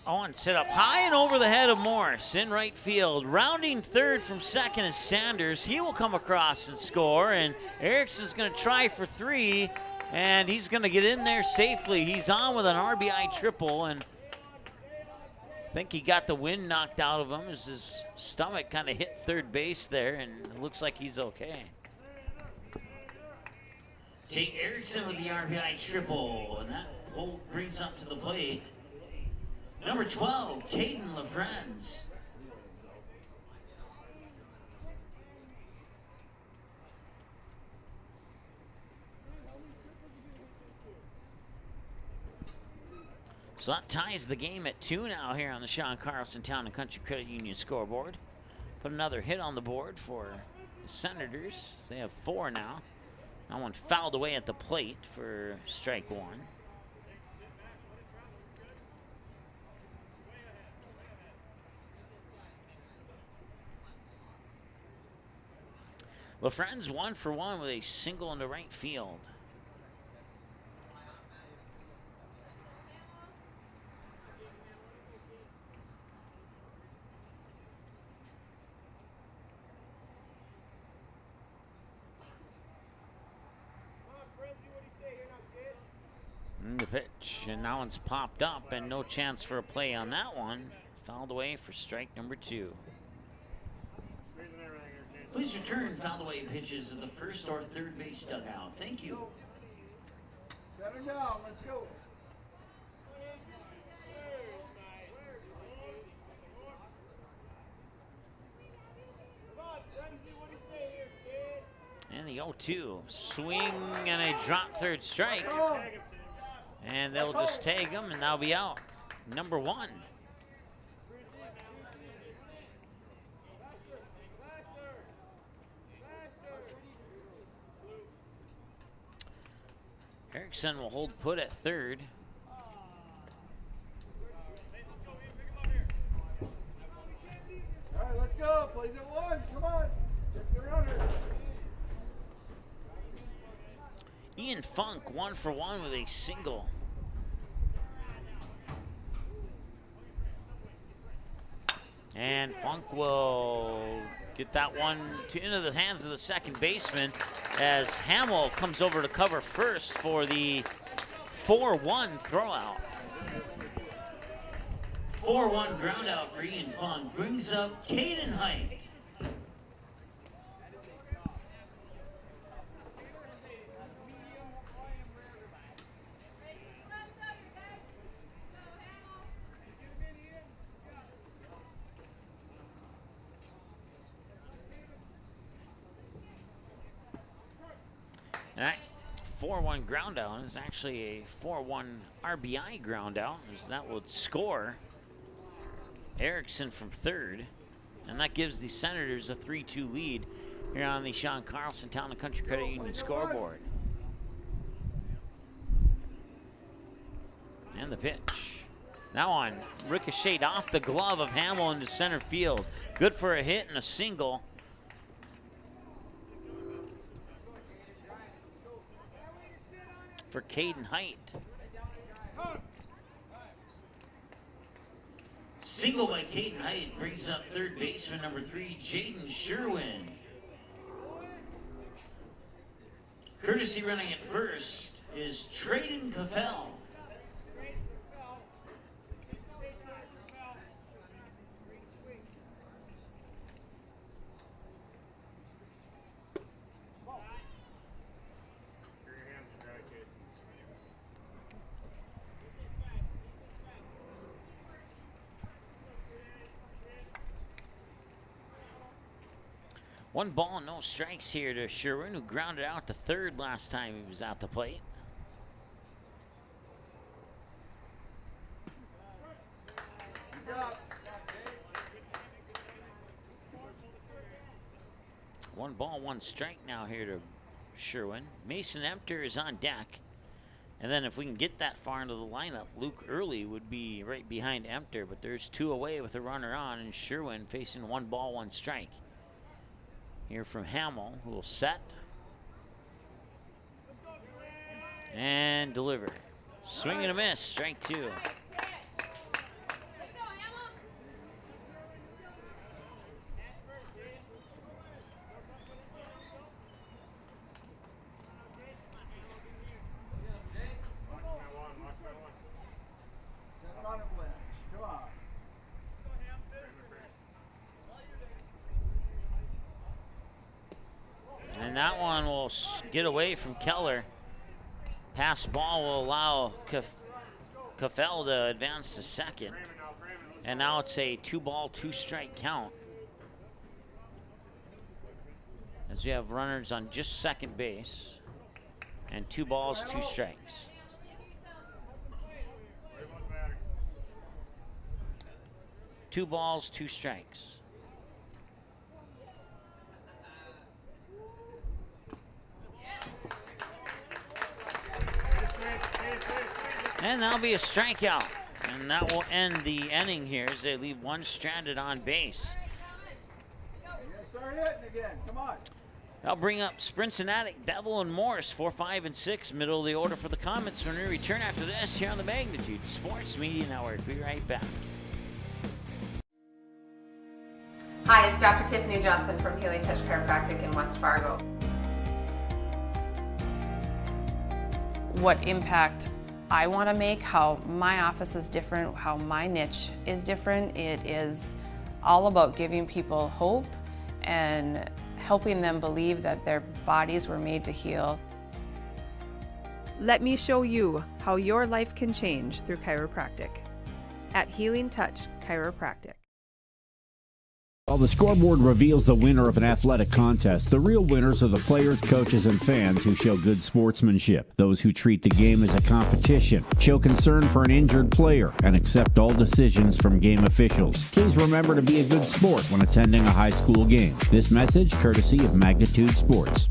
On set up high and over the head of Morris in right field. Rounding third from second is Sanders. He will come across and score, and Erickson's going to try for 3, and he's going to get in there safely. He's on with an RBI triple, and I think he got the wind knocked out of him as his stomach kind of hit third base there, and it looks like he's okay. Jake Erickson with the RBI triple, and that brings up to the plate number 12, Caden LaFrenz. So that ties the game at 2 now here on the Sean Carlson Town and Country Credit Union scoreboard. Put another hit on the board for the Senators. They have 4 now. That one fouled away at the plate for strike 1. LaFrenz 1 for 1 with a single into right field. And the pitch, and that one's popped up, and no chance for a play on that one. Fouled away for strike number 2. Please return fouled away pitches of the first or third base dugout. Thank you. Set her down. Let's go. And the 0-2. Swing and a drop third strike. And they'll just tag him, and that'll be out. Number 1. Erickson will hold put at third. All right, let's go. Plays at 1. Come on. Check the runner. Ian Funk 1 for 1 with a single. And Funk will get that one into the hands of the second baseman as Hamill comes over to cover first for the 4-1 throwout. 4-1 ground out for Ian Funk brings up Caden Height. And that 4-1 ground out is actually a 4-1 RBI ground out, as that would score Erickson from third. And that gives the Senators a 3-2 lead here on the Sean Carlson Town and Country Credit Union scoreboard. And the pitch. That one ricocheted off the glove of Hamill into center field. Good for a hit and a single. For Caden Height. Single by Caden Height brings up third baseman number 3, Jaden Sherwin. Courtesy running at first is Traden Cafell. One ball, no strikes here to Sherwin, who grounded out to third last time he was at the plate. One ball, one strike now here to Sherwin. Mason Emter is on deck. And then if we can get that far into the lineup, Luke Early would be right behind Emter, but there's 2 away with a runner on, and Sherwin facing one ball, one strike. Here from Hamill, who will set and deliver. Swing and a miss, strike 2. that one will get away from Keller. Pass ball will allow Kafel to advance to second. And now it's a 2-ball, 2-strike count, as we have runners on just second base. And 2 balls, 2 strikes. Two balls, 2 strikes. And that'll be a strikeout. And that will end the inning here as they leave one stranded on base. You gotta start hitting again. Come on. That'll bring up Sprincenatic, Bevel, and Morse, 4, 5, and 6, middle of the order for the Comets. When we return after this here on the Magnitude Sports Media Network. Be right back. Hi, it's Dr. Tiffany Johnson from Healing Touch Chiropractic in West Fargo. What impact I want to make, how my office is different, how my niche is different. It is all about giving people hope and helping them believe that their bodies were made to heal. Let me show you how your life can change through chiropractic at Healing Touch Chiropractic. While the scoreboard reveals the winner of an athletic contest, the real winners are the players, coaches, and fans who show good sportsmanship. Those who treat the game as a competition, show concern for an injured player, and accept all decisions from game officials. Please remember to be a good sport when attending a high school game. This message courtesy of Magnitude Sports.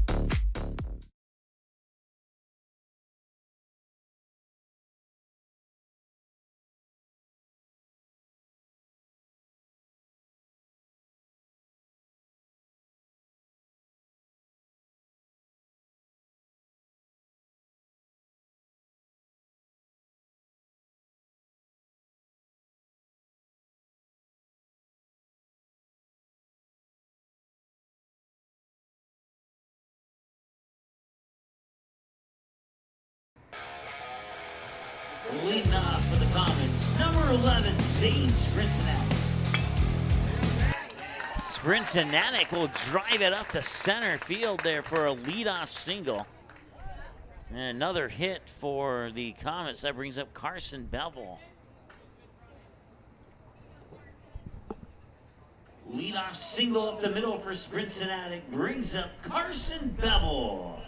Leading off for the Comets, number 11, Zane Sprincenatic. Sprincenatic will drive it up to center field there for a leadoff single. And another hit for the Comets. That brings up Carson Bevel. Leadoff single up the middle for Sprincenatic brings up Carson Bevel.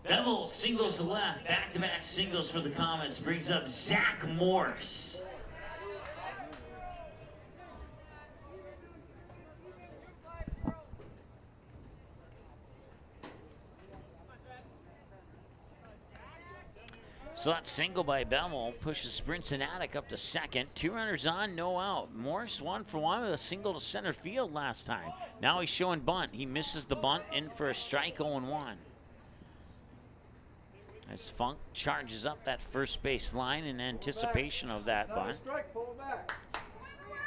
Bevel singles to left, back-to-back singles for the Comets, brings up Zach Morse. So that single by Bevel pushes Sprincenatic up to second. 2 runners on, no out. Morse 1 for 1 with a single to center field last time. Now he's showing bunt. He misses the bunt, in for a strike, 0-1. As Funk charges up that first base line in anticipation of that bunt.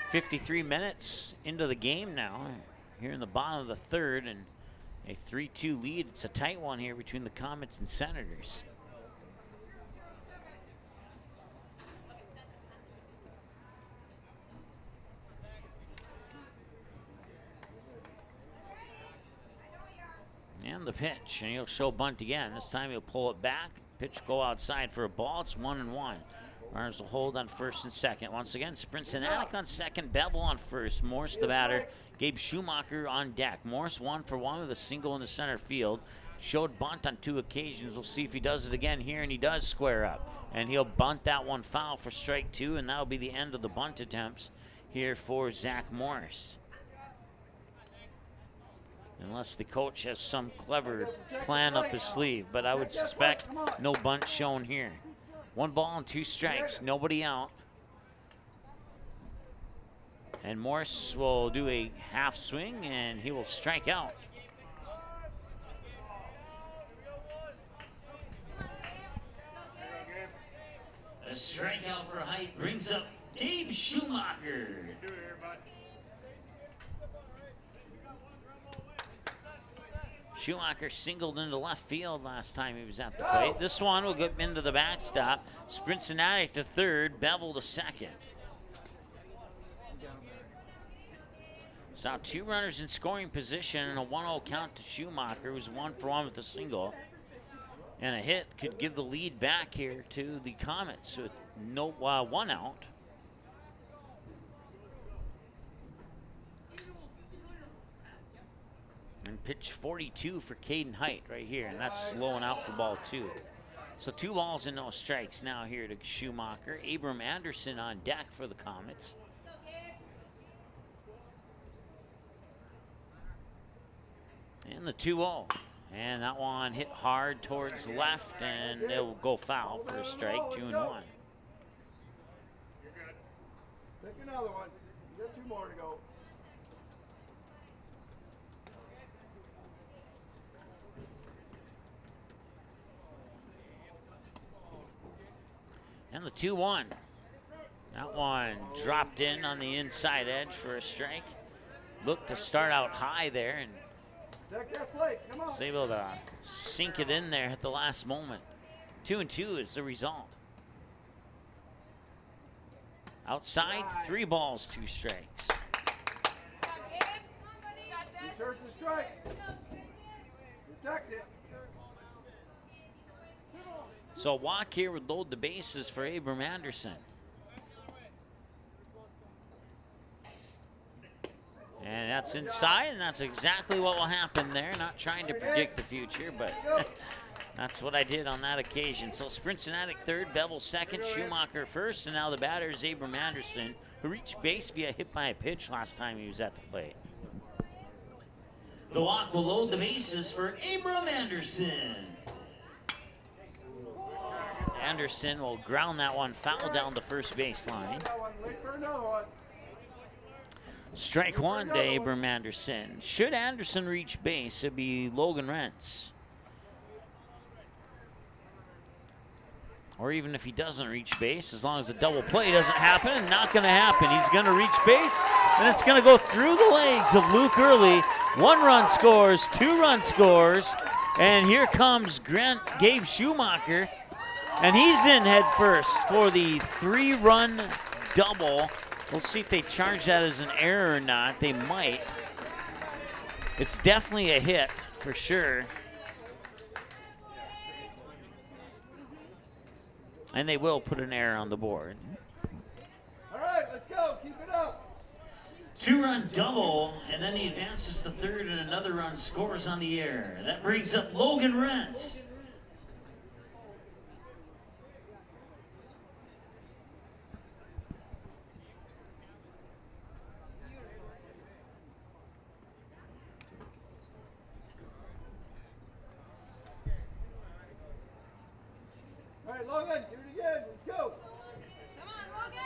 53 minutes into the game now, here in the bottom of the third, and a 3-2 lead. It's a tight one here between the Comets and Senators. And the pitch, and he'll show bunt again. This time he'll pull it back. Pitch go outside for a ball. It's 1-1. Runners will hold on first and second. Once again, Sprincenatic on second, Bevel on first. Morse the batter. Gabe Schumacher on deck. Morse 1 for 1 with a single in the center field. Showed bunt on 2 occasions. We'll see if he does it again here, and he does square up. And he'll bunt that one foul for strike 2, and that'll be the end of the bunt attempts here for Zach Morse. Unless the coach has some clever plan up his sleeve, but I would suspect no bunt shown here. 1 ball and 2 strikes, nobody out. And Morse will do a half swing and he will strike out. A strikeout for height brings up Gabe Schumacher. Do it here, bud. Schumacher singled into left field last time he was at the plate. This one will get into the backstop. Cincinnati to third, Bevel to second. So now 2 runners in scoring position and a 1-0 count to Schumacher, who's 1 for 1 with a single. And a hit could give the lead back here to the Comets with no 1 out. And pitch 42 for Caden Height right here, and that's slowing out for ball 2. So 2 balls and no strikes now here to Schumacher. Abram Anderson on deck for the Comets. And the 2-0. And that one hit hard towards left, and it will go foul for a strike, 2-1. Pick another one. You got 2 more to go. And the 2-1. That one dropped in on the inside edge for a strike. Looked to start out high there and Deck that plate. Come on. was able to sink it in there at the last moment. 2-2 is the result. Outside, 3 balls, 2 strikes. Research the strike. Protect it. So a walk here would load the bases for Abram Anderson. And that's inside, and that's exactly what will happen there. Not trying to predict the future, but that's what I did on that occasion. So Cincinnati third, Bevel second, Schumacher first, and now the batter is Abram Anderson, who reached base via hit by a pitch last time he was at the plate. The walk will load the bases for Abram Anderson. Anderson will ground that one foul down the first baseline. Wait for another one. Strike 1 to Abram Anderson. Should Anderson reach base, it'd be Logan Rentz. Or even if he doesn't reach base, as long as the double play doesn't happen, and not going to happen. He's going to reach base, and it's going to go through the legs of Luke Early. 1 run scores, 2 run scores, and here comes Gabe Schumacher, and he's in head first for the 3-run double. We'll see if they charge that as an error or not. They might. It's definitely a hit for sure. And they will put an error on the board. All right, let's go. Keep it up. 2-run double, and then he advances to third, and another run scores on the air. That brings up Logan Rentz. All right, Logan, do it again. Let's go. Come on, Logan!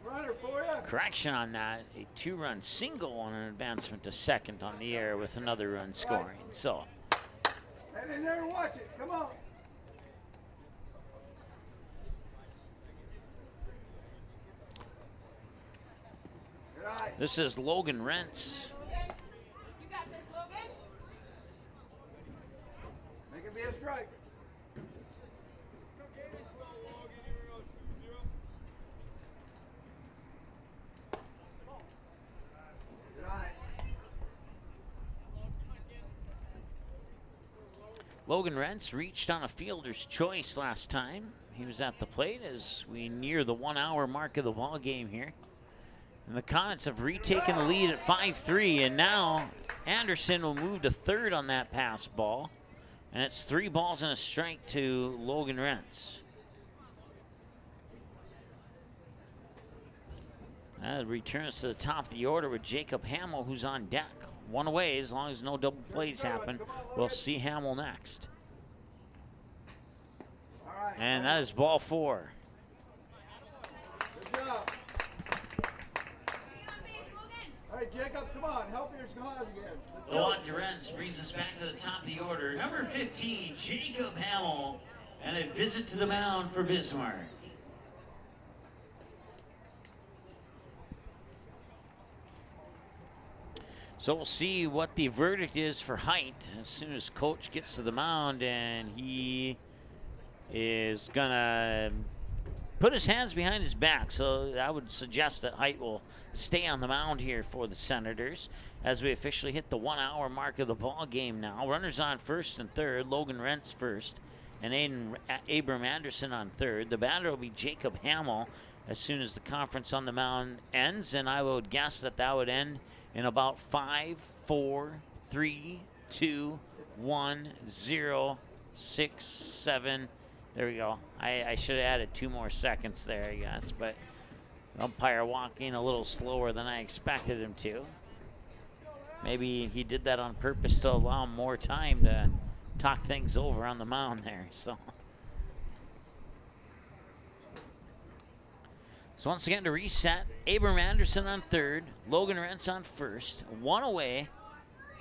Runner for you. Correction on that, a 2-run single on an advancement to second on the air with another run scoring. So Head in there and watch it. Come on. Good eye. this is Logan Rentz. You got this, Logan? Make it be a strike. Good eye. Logan Rentz reached on a fielder's choice last time. He was at the plate as we near the 1 hour mark of the ball game here. And the Comets have retaken the lead at 5-3, and now Anderson will move to third on that pass ball. And it's 3 balls and a strike to Logan Rentz. That returns to the top of the order with Jacob Hamill, who's on deck. 1 away, as long as no double plays happen. We'll see Hamill next. And that is ball 4. Good job. All right, Jacob, come on. Help your cause again. Let's The go. walk to Rentz brings us back to the top of the order. Number 15, Jacob Hamill, and a visit to the mound for Bismarck. So we'll see what the verdict is for height as soon as coach gets to the mound, and he is gonna put his hands behind his back. So I would suggest that height will stay on the mound here for the Senators as we officially hit the 1 hour mark of the ball game now. Runners on first and third. Logan Rentz first and Abram Anderson on third. The batter will be Jacob Hamill as soon as the conference on the mound ends, and I would guess that that would end in about 5, 4, 3, 2, 1, 0, 6, 7. There we go. I should have added 2 more seconds there, I guess, but umpire walking a little slower than I expected him to. Maybe he did that on purpose to allow him more time to talk things over on the mound there. So once again, to reset, Abram Anderson on third, Logan Rentz on first, 1 away,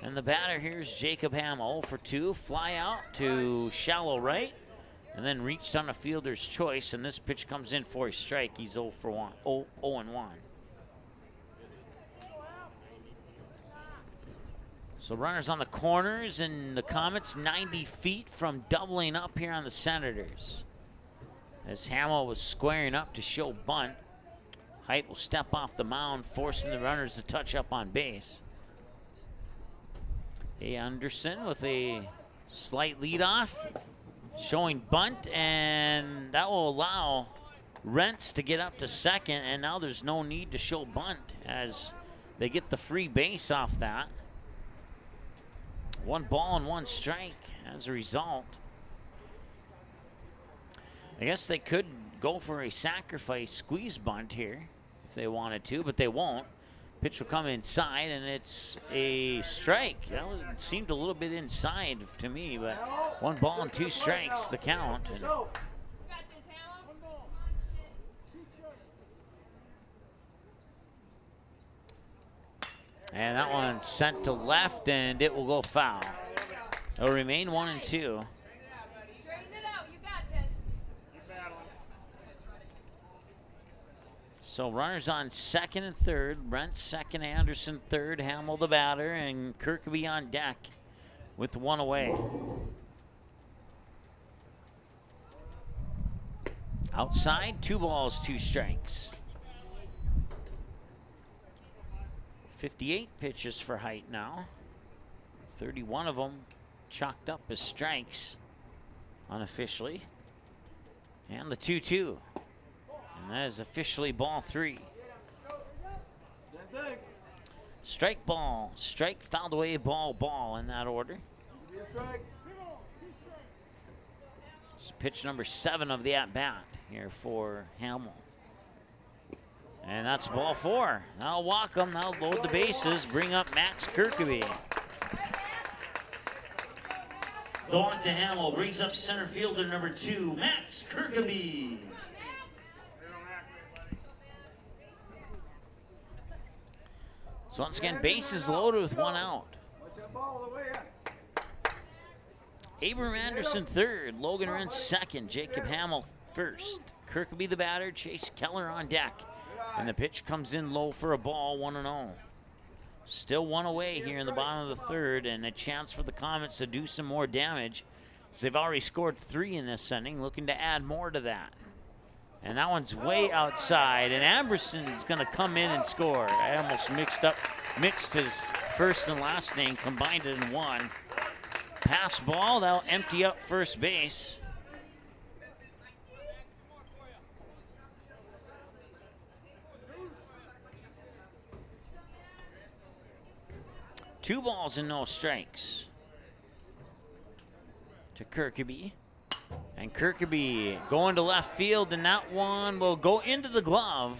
and the batter here is Jacob Hamill. 0 for 2, fly out to shallow right, and then reached on a fielder's choice, and this pitch comes in for a strike. He's 0 for 1, 0 and 1. So runners on the corners, and the Comets 90 feet from doubling up here on the Senators. As Hamill was squaring up to show bunt, Height will step off the mound, forcing the runners to touch up on base. Anderson with a slight leadoff, showing bunt, and that will allow Rentz to get up to second, and now there's no need to show bunt as they get the free base off that. 1 ball and 1 strike as a result. I guess they could go for a sacrifice squeeze bunt here if they wanted to, but they won't. Pitch will come inside, and it's a strike. That seemed a little bit inside to me, but 1 ball and 2 strikes, the count. And that one sent to left, and it will go foul. It'll remain 1 and 2. So runners on second and third. Brent second, Anderson third, Hamill the batter, and Kirkby on deck with 1 away. Outside, 2 balls, 2 strikes. 58 pitches for Height now. 31 of them chalked up as strikes unofficially. And the 2-2. And that is officially ball 3. Strike, ball, strike, fouled away, ball, ball in that order. It's pitch number 7 of the at-bat here for Hamill. And that's ball 4. That'll walk them, that'll load the bases, bring up Max Kirkby. The walk to Hamill brings up center fielder number 2, Max Kirkby. So once again, bases loaded with 1 out. Abram Anderson third, Logan Rentz second, Jacob Hamill first. Kirkby the batter, Chase Keller on deck. And the pitch comes in low for a ball, 1-0. Still 1 away here in the bottom of the third, and a chance for the Comets to do some more damage. So they've already scored 3 in this inning, looking to add more to that. And that one's way outside, and Amberson's gonna come in and score. I almost mixed his first and last name, combined it in 1. Pass ball, that'll empty up first base. Two balls and no strikes to Kirkby. And Kirkby going to left field, and that one will go into the glove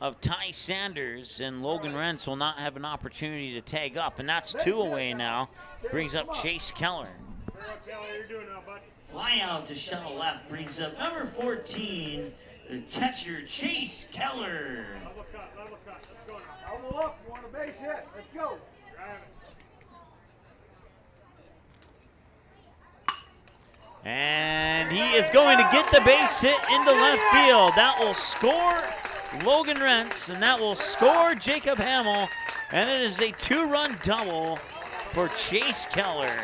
of Ty Sanders, and Logan Rentz will not have an opportunity to tag up, and that's 2 away now. Brings up Chase Keller. Fly out to shallow left brings up number 14, the catcher Chase Keller. Elbow up, you want a base hit. Let's go. And he is going to get the base hit into left field. That will score Logan Rentz, and that will score Jacob Hamill And it is a 2-run double for Chase Keller.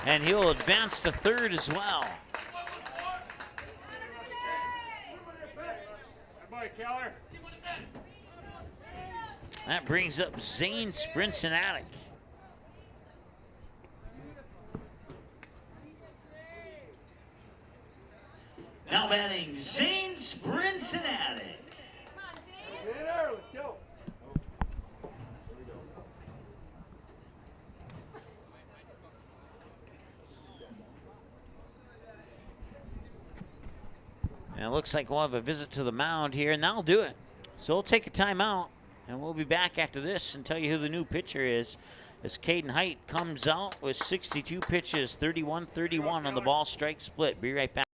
And he'll advance to third as well. That brings up Zane Sprincenatic. Now batting Zane Sprincenatic. Get in there, let's go. And it looks like we'll have a visit to the mound here, and that'll do it. So we'll take a timeout, and we'll be back after this and tell you who the new pitcher is as Caden Height comes out with 62 pitches, 31-31 on the ball strike split. Be right back.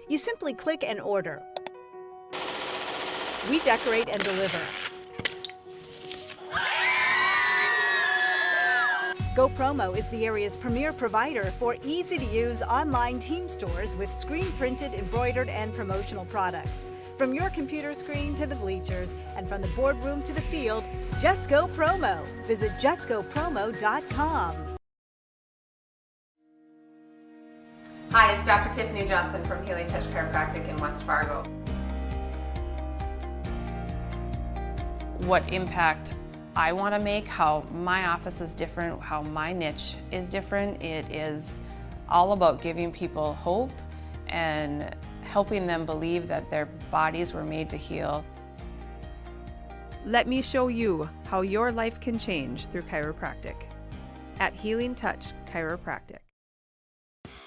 You simply click and order. We decorate and deliver. Go Promo is the area's premier provider for easy-to-use online team stores with screen-printed, embroidered, and promotional products. From your computer screen to the bleachers, and from the boardroom to the field, just go Promo. Visit justgopromo.com. Hi, it's Dr. Tiffany Johnson from Healing Touch Chiropractic in West Fargo. What impact I want to make, how my office is different, how my niche is different. It is all about giving people hope and helping them believe that their bodies were made to heal. Let me show you how your life can change through chiropractic at Healing Touch Chiropractic.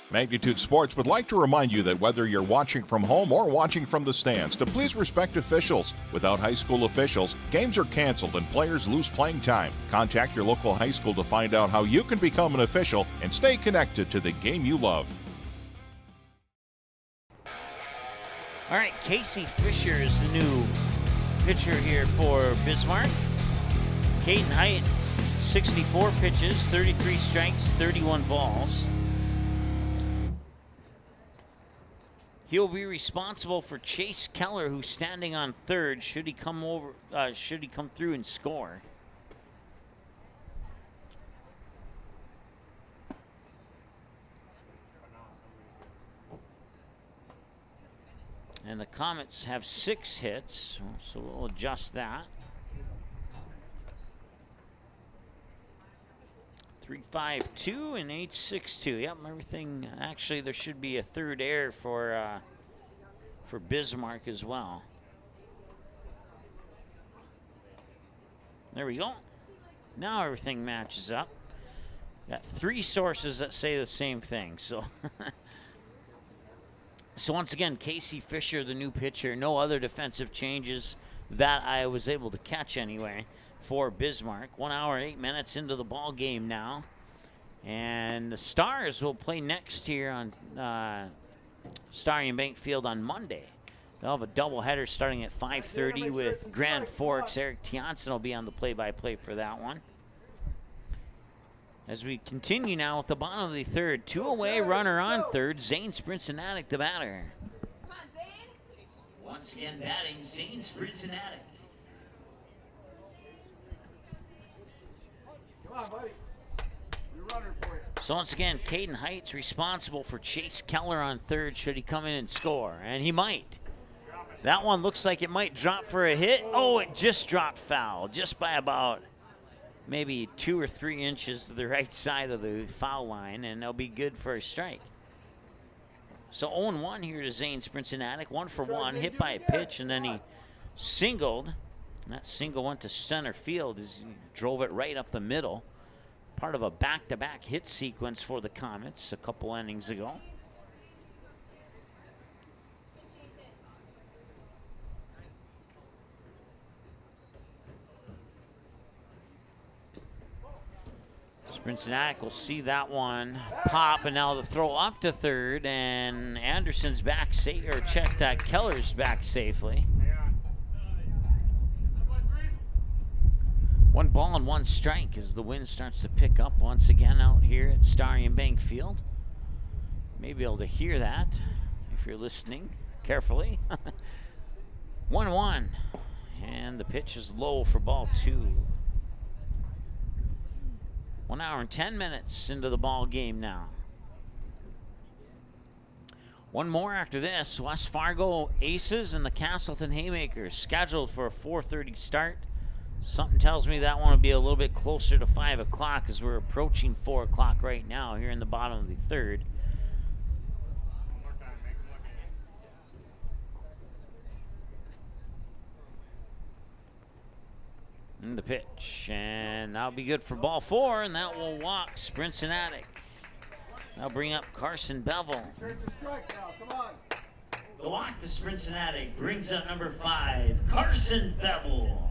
Magnitude Sports would like to remind you that whether you're watching from home or watching from the stands, to please respect officials. Without high school officials, games are canceled and players lose playing time. Contact your local high school to find out how you can become an official and stay connected to the game you love. All right, Casey Fisher is the new pitcher here for Bismarck. Caden Height, 64 pitches, 33 strikes, 31 balls. He'll be responsible for Chase Keller, who's standing on third. Should he come through and score? And the Comets have 6 hits, so we'll adjust that. 3-5-2 and 8-6-2. Yep, everything. Actually, there should be a third error for Bismarck as well. There we go. Now everything matches up. Got 3 sources that say the same thing. So, so once again, Casey Fisher, the new pitcher. No other defensive changes that I was able to catch anyway for Bismarck. 1 hour and 8 minutes into the ball game now, and the Stars will play next here on Starry and Bank Field on Monday. They'll have a doubleheader starting at 5:30 with Grand Forks. Eric Tianson will be on the play-by-play for that one. As we continue now with the bottom of the third, 2 away, runner on third. Zane Sprincenatic, the batter. Come on, Zane. Once again batting Zane Sprincenatic. Come on, buddy. You're running for you. So once again, Caden Height's responsible for Chase Keller on third should he come in and score, and he might. That one looks like it might drop for a hit. Oh, it just dropped foul, just by about maybe 2 or 3 inches to the right side of the foul line, and they'll be good for a strike. So 0-1 here to Zane Sprincenatic, 1 for 1, hit by a pitch, and then he singled. And that single went to center field as he drove it right up the middle. Part of a back-to-back hit sequence for the Comets a couple innings ago. Sprincenatic will see that one pop, and now the throw up to third, and Anderson's back safe, or checked that Keller's back safely. 1 ball and 1 strike as the wind starts to pick up once again out here at Starry and Bank Field. May be able to hear that if you're listening carefully. 1-1. And the pitch is low for ball 2. 1 hour and 10 minutes into the ball game now. One more after this. West Fargo Aces and the Castleton Haymakers scheduled for a 4:30 start. Something tells me that one will be a little bit closer to 5 o'clock as we're approaching 4 o'clock right now here in the bottom of the third. And the pitch, and that'll be good for ball 4, and that will walk Sprincenatic. That'll bring up Carson Bevel. The walk to Sprincenatic brings up number 5, Carson Bevel.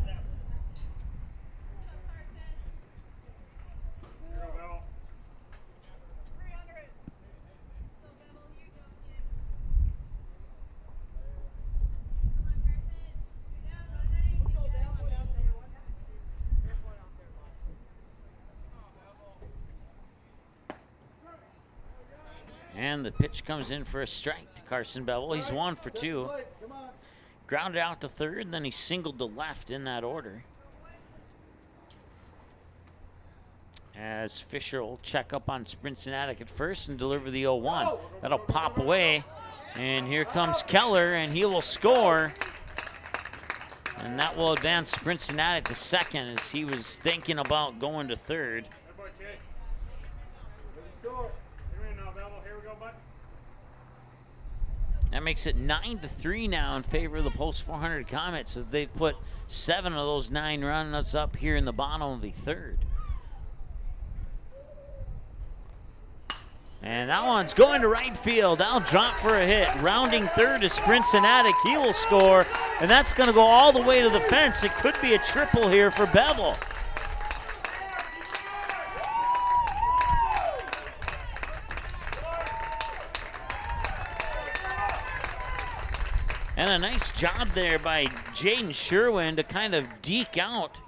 And the pitch comes in for a strike to Carson Bevel. He's 1 for 2. Grounded out to third, and then he singled to left in that order. As Fisher will check up on Sprincenatic at first and deliver the 0-1. That'll pop away. And here comes Keller, and he will score. And that will advance Sprincenatic to second as he was thinking about going to third. That makes it 9-3 now in favor of the Post 400 Comets as they've put 7 of those 9 runs up here in the bottom of the third. And that one's going to right field. That'll drop for a hit. Rounding third is Sprincenatic. He will score, and that's going to go all the way to the fence. It could be a triple here for Bevel. And a nice job there by Jaden Sherwin to kind of deke out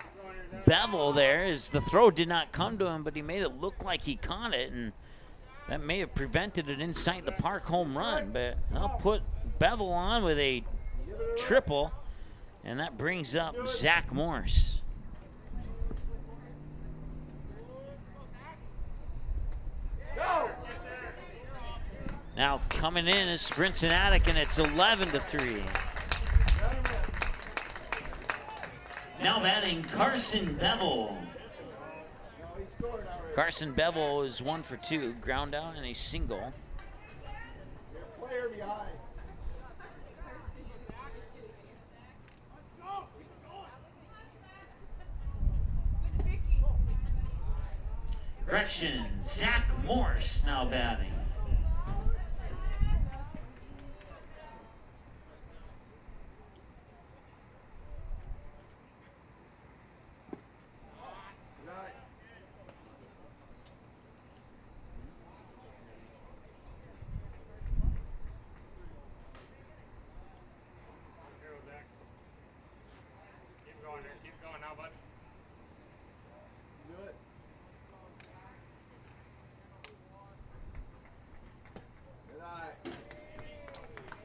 Bevel there as the throw did not come to him, but he made it look like he caught it, and that may have prevented an inside the park home run, but I'll put Bevel on with a triple, and that brings up Zach Morse. Now coming in is Sprincenatic, and it's 11-3. Now batting Carson Bevel. Carson Bevel is 1 for 2, ground out and a single. Correction, Zach Morse now batting.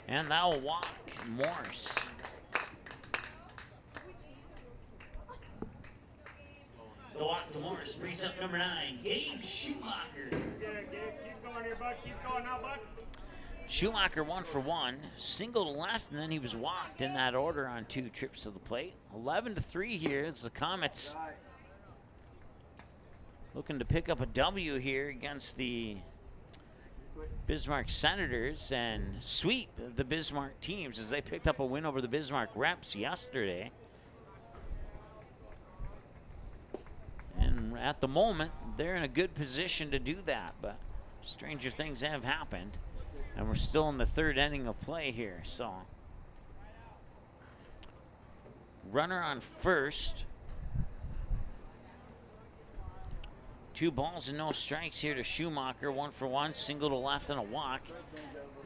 And that will walk Morse. The walk to Morse brings up number 9, Gabe Schumacher. Keep going here, bud. Keep going now, bud. Schumacher 1 for 1, single to left, and then he was walked in that order on 2 trips to the plate. 11-3 here. It's the Comets looking to pick up a W here against the Bismarck Senators and sweep the Bismarck teams as they picked up a win over the Bismarck Reps yesterday. And at the moment, they're in a good position to do that, but stranger things have happened, and we're still in the third inning of play here. So, runner on first. 2 balls and no strikes here to Schumacher. 1 for 1, single to left and a walk.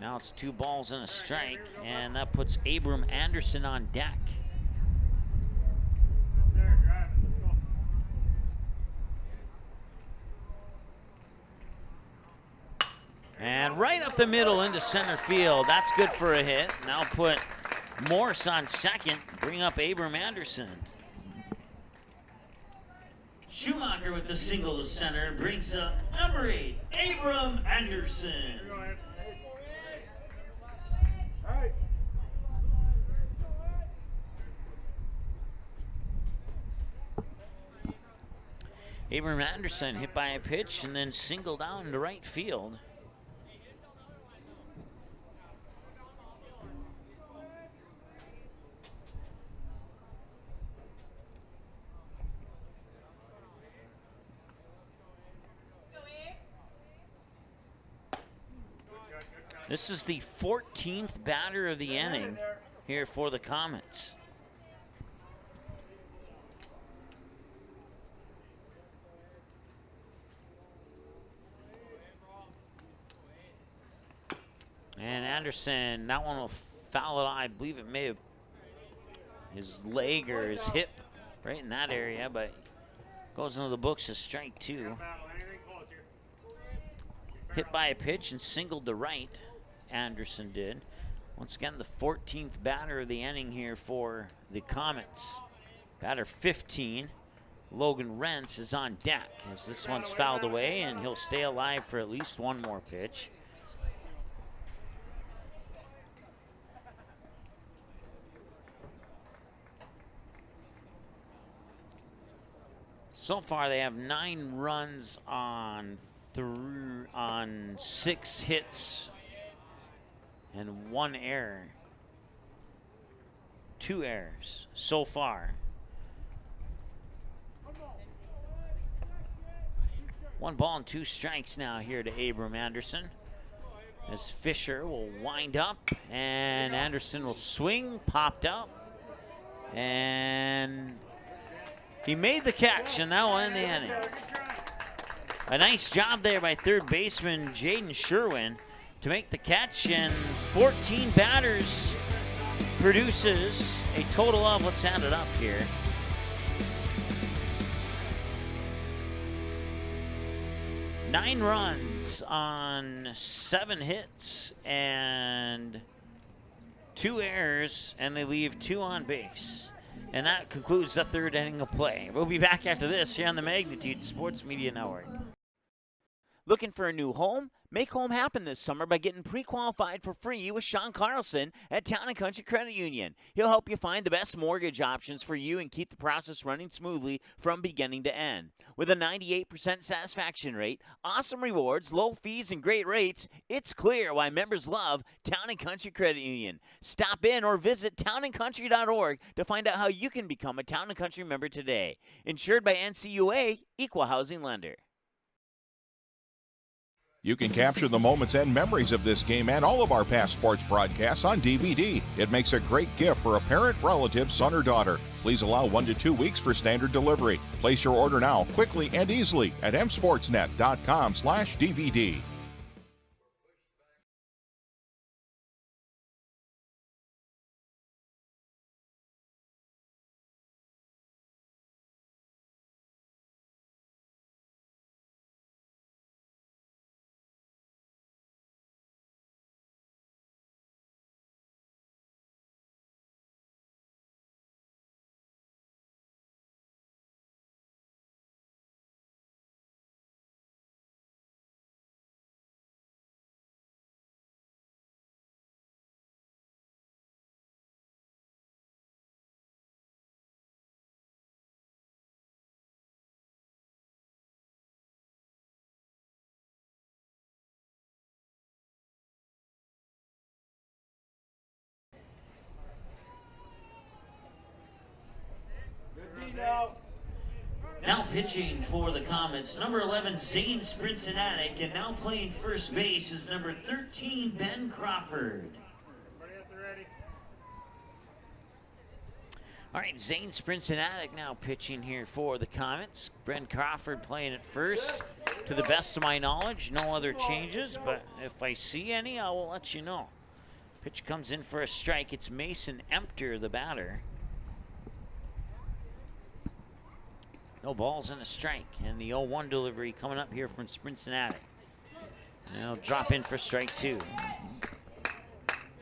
Now it's 2 balls and a strike, and that puts Abram Anderson on deck. And right up the middle into center field. That's good for a hit. Now put Morse on second, bring up Abram Anderson. Schumacher with the single to center brings up number 8, Abram Anderson. All right. Abram Anderson hit by a pitch and then singled down to right field. This is the 14th batter of the inning here for the Comets. And Anderson, that one will foul it. I believe it may have his leg or his hip right in that area, but goes into the books as strike 2. Hit by a pitch and singled to right. Anderson did. Once again, the 14th batter of the inning here for the Comets. Batter 15, Logan Rentz, is on deck as this one's fouled away, and he'll stay alive for at least one more pitch. So far, they have 9 runs on 6 hits and 1 error. 2 errors so far. 1 ball and 2 strikes now here to Abram Anderson. As Fisher will wind up, and Anderson will swing, popped up, and he made the catch, and that will end the inning. A nice job there by third baseman Jaden Sherwin to make the catch, and 14 batters produces a total of, let's add it up here, 9 runs on 7 hits and 2 errors, and they leave 2 on base. And that concludes the 3rd inning of play. We'll be back after this here on the Magnitude Sports Media Network. Looking for a new home? Make home happen this summer by getting pre-qualified for free with Sean Carlson at Town & Country Credit Union. He'll help you find the best mortgage options for you and keep the process running smoothly from beginning to end. With a 98% satisfaction rate, awesome rewards, low fees, and great rates, it's clear why members love Town & Country Credit Union. Stop in or visit townandcountry.org to find out how you can become a Town & Country member today. Insured by NCUA, Equal Housing Lender. You can capture the moments and memories of this game and all of our past sports broadcasts on DVD. It makes a great gift for a parent, relative, son, or daughter. Please allow 1 to 2 weeks for standard delivery. Place your order now, quickly and easily at msportsnet.com/DVD. Now pitching for the Comets, number 11, Zane Sprincenatic, and now playing first base is number 13, Ben Crawford. All right, Zane Sprincenatic now pitching here for the Comets. Ben Crawford playing at first. To the best of my knowledge, no other changes, but if I see any, I will let you know. Pitch comes in for a strike. It's Mason Empter, the batter. No balls and a strike, and the 0-1 delivery coming up here from Sprincenatic. He'll drop in for strike 2.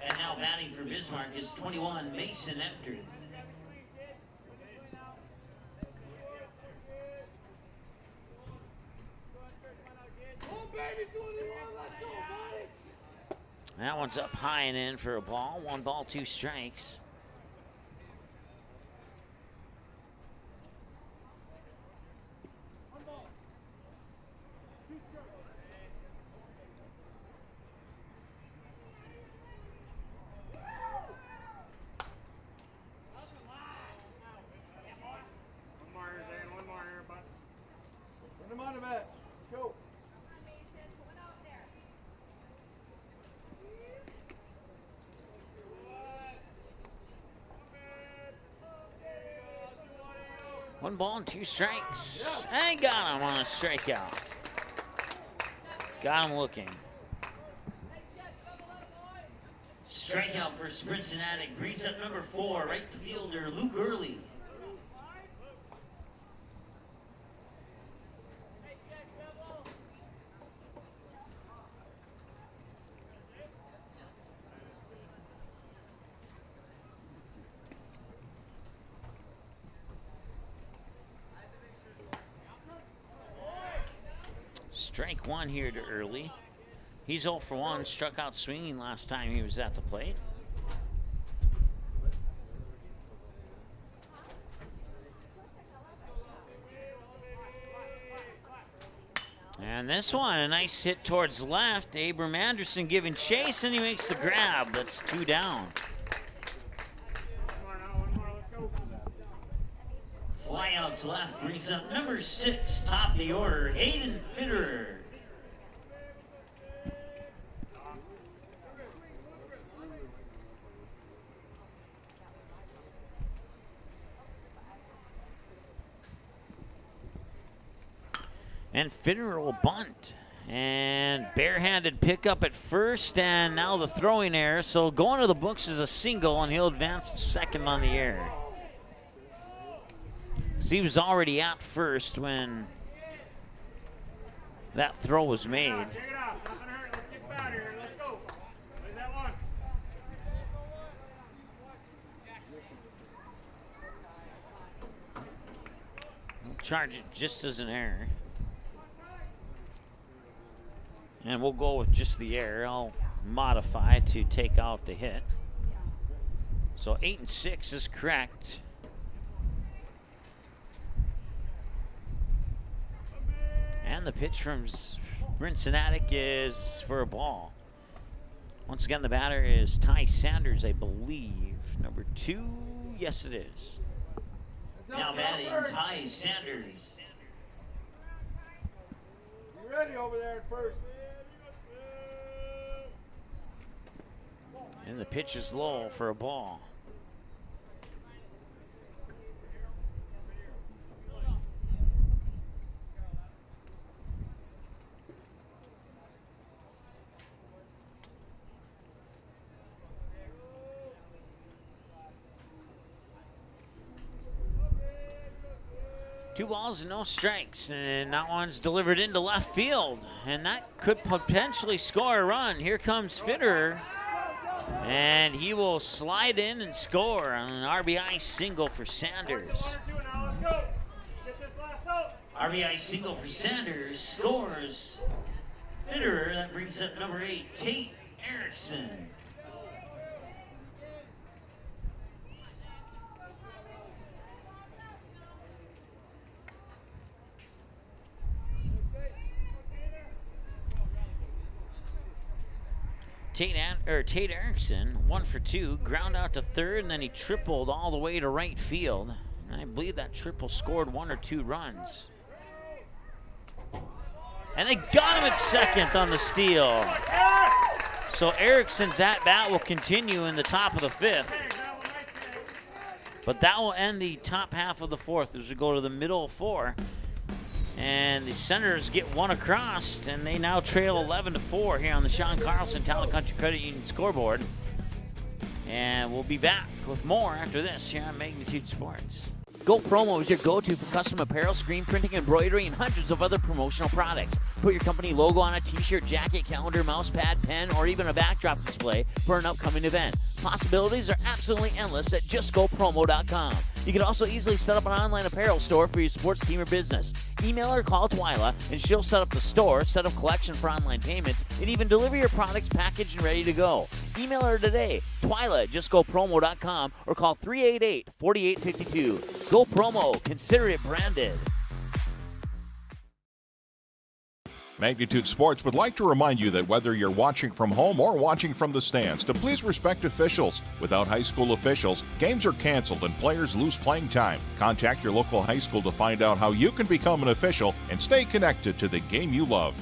And now batting for Bismarck is 21, Mason Enter. That one's up high and in for a ball. 1 ball, 2 strikes. Put him on the match. Let's go. One ball and 2 strikes. And got him on a strikeout. Got him looking. Strikeout for Cincinnati brings up number 4, right fielder Luke Early. Strike 1 here to Early. He's 0 for 1, struck out swinging last time he was at the plate. And this one, a nice hit towards left. Abram Anderson giving chase, and he makes the grab. That's 2 down. Fly out to left brings up number 6, top of the order, Hayden Fitterer. And Fitterer will bunt. And barehanded pickup at first, and now the throwing error. So going to the books is a single, and he'll advance to second on the air. He was already at first when that throw was made. Take it off. Nothing hurt. Let's get back here. Let's go. There's that one. We'll charge it just as an error. And we'll go with just the error. I'll modify to take out the hit. So 8 and 6 is correct. And the pitch from Cincinnati is for a ball. Once again, the batter is Ty Sanders, I believe. Number 2, yes it is. Now batting Ty Sanders. You ready over there at first? And the pitch is low for a ball. Two balls and no strikes, and that one's delivered into left field, and that could potentially score a run. Here comes Fitterer, and he will slide in and score on an RBI single for Sanders. RBI single for Sanders, scores Fitterer. That brings up number 8, Tate Erickson. Tate Erickson, 1 for 2, ground out to third, and then he tripled all the way to right field. And I believe that triple scored 1 or 2 runs. And they got him at second on the steal. So Erickson's at-bat will continue in the top of the 5th. But that will end the top half of the 4th as we go to the middle of 4. And the Senators get 1 across, and they now trail 11-4 here on the Sean Carlson Town and Country Credit Union scoreboard. And we'll be back with more after this here on Magnitude Sports. Go Promo is your go-to for custom apparel, screen printing, embroidery, and hundreds of other promotional products. Put your company logo on a t-shirt, jacket, calendar, mouse pad, pen, or even a backdrop display for an upcoming event. Possibilities are absolutely endless at justgopromo.com. You can also easily set up an online apparel store for your sports team or business. Email or call Twyla, and she'll set up the store, set up collection for online payments, and even deliver your products packaged and ready to go. Email her today, Twyla at justgopromo.com, or call 388-4852. Go Promo. Consider it branded. Magnitude Sports would like to remind you that whether you're watching from home or watching from the stands, to please respect officials. Without high school officials, games are canceled and players lose playing time. Contact your local high school to find out how you can become an official and stay connected to the game you love.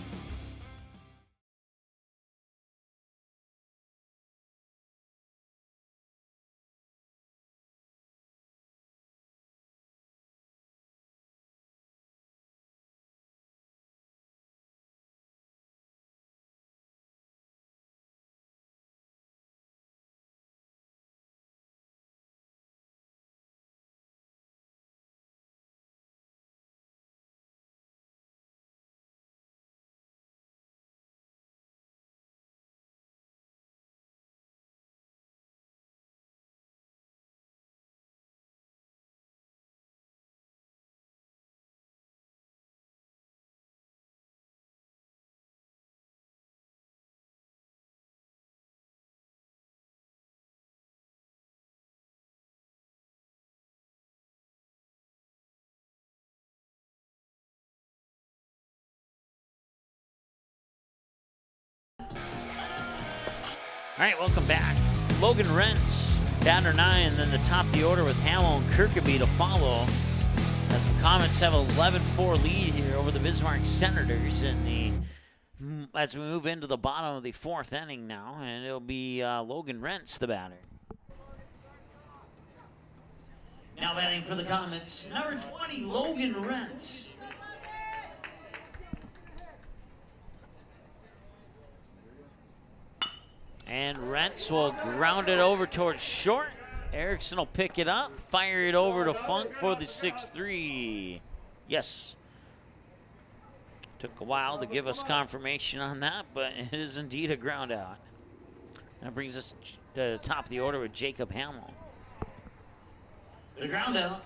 All right, welcome back. Logan Rentz, batter 9, and then the top of the order with Hamill and Kirkaby to follow. As the Comets have an 11-4 lead here over the Bismarck Senators as we move into the bottom of the 4th inning now, and it'll be Logan Rentz, the batter. Now batting for the Comets, number 20, Logan Rentz. And Rentz will ground it over towards short. Erickson will pick it up, fire it over to Funk for the 6-3. Yes. Took a while to give us confirmation on that, but it is indeed a ground out. That brings us to the top of the order with Jacob Hamill. The ground out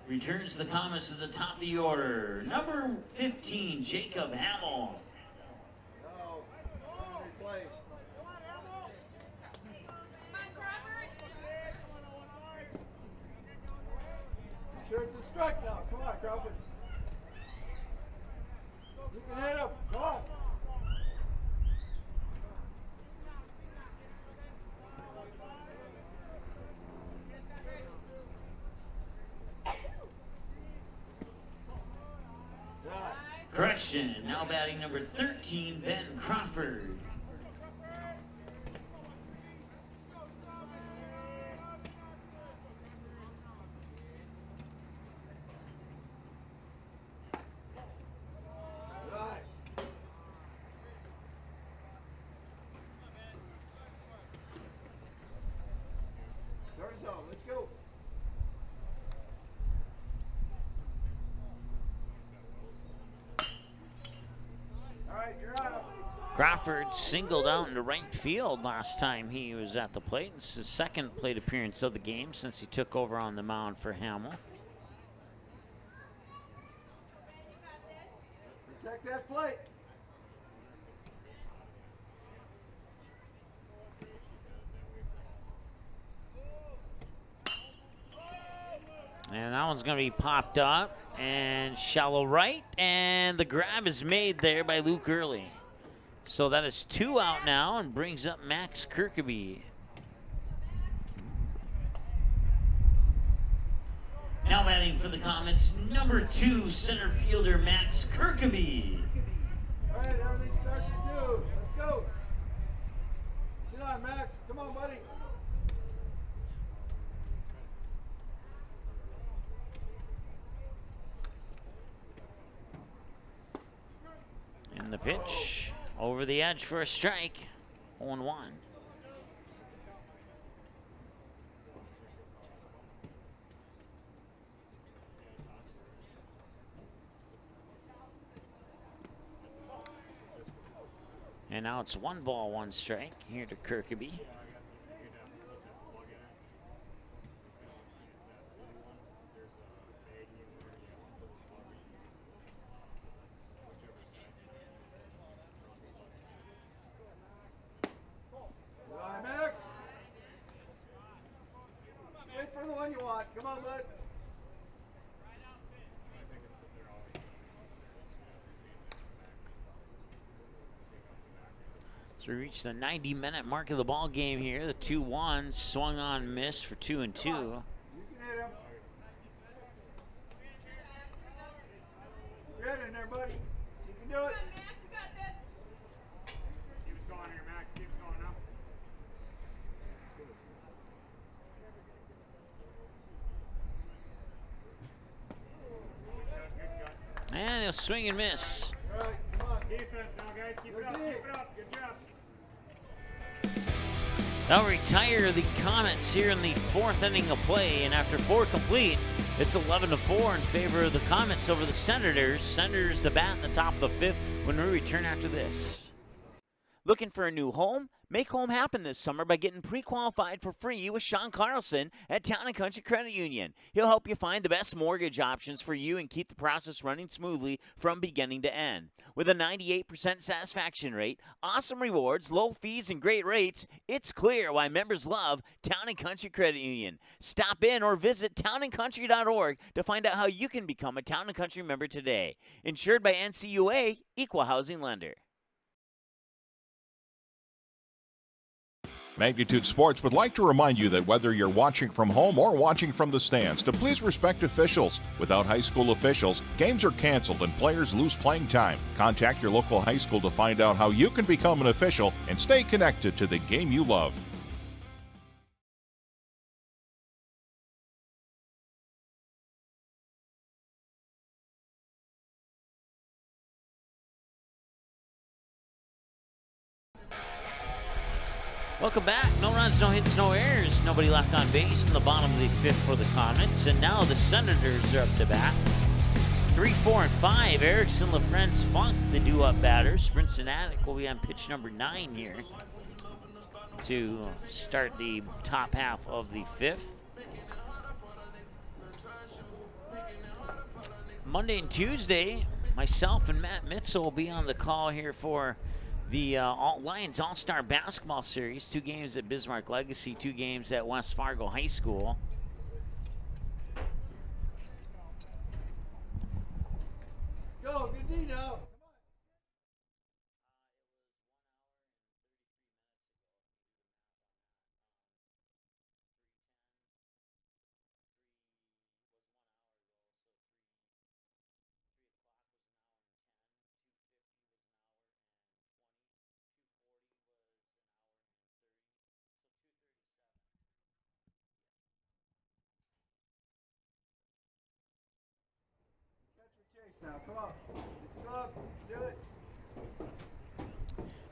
returns the Comets to the top of the order. Number 15, Jacob Hamill. Sure it's a strike now. Come on, Crawford. You can hit him. Come on. Correction, now batting number 13, Ben Crawford. Let's go. All right, you're on him. Crawford singled out into right field last time he was at the plate. It's his second plate appearance of the game since he took over on the mound for Hamill. Protect that plate. And that one's going to be popped up and shallow right. And the grab is made there by Luke Early. So that is 2 out now and brings up Max Kirkaby. Now batting for the Comets, number 2, center fielder Max Kirkaby. All right, everything starts with 2. Let's go. Get on, Max. Come on, buddy. And the pitch over the edge for a strike. 0-1. And now it's 1 ball, 1 strike here to Kirkeby. Wait for the one you want. Come on, bud. So we reached the 90-minute mark of the ball game here. The 2-1 swung on, missed for 2-2. You can hit him. Get in there, buddy. You can do it. Keep us going here, Max. Keep us going up. And he'll swing and miss. All right, come on. Defense now, guys. Keep it up. Keep it up. Good job. They'll retire the Comets here in the 4th inning of play, and after 4 complete, it's 11-4 in favor of the Comets over the Senators. Senators to bat in the top of the 5th when we return after this. Looking for a new home? Make home happen this summer by getting pre-qualified for free with Sean Carlson at Town & Country Credit Union. He'll help you find the best mortgage options for you and keep the process running smoothly from beginning to end. With a 98% satisfaction rate, awesome rewards, low fees, and great rates, it's clear why members love Town & Country Credit Union. Stop in or visit townandcountry.org to find out how you can become a Town & Country member today. Insured by NCUA, Equal Housing Lender. Magnitude Sports would like to remind you that whether you're watching from home or watching from the stands, to please respect officials. Without high school officials, games are canceled and players lose playing time. Contact your local high school to find out how you can become an official and stay connected to the game you love. Welcome back. No runs, no hits, no errors. Nobody left on base in the bottom of the 5th for the Comets. And now the Senators are up to bat. 3, 4, and 5. Erickson, LaFrance, Funk, the due-up batters. Sprincenatic will be on pitch number 9 here to start the top half of the 5th. Monday and Tuesday, myself and Matt Mitzel will be on the call here for the Lions All-Star Basketball Series. 2 games at Bismarck Legacy, 2 games at West Fargo High School. Go, good D now. Now, come on. Go up. Do it.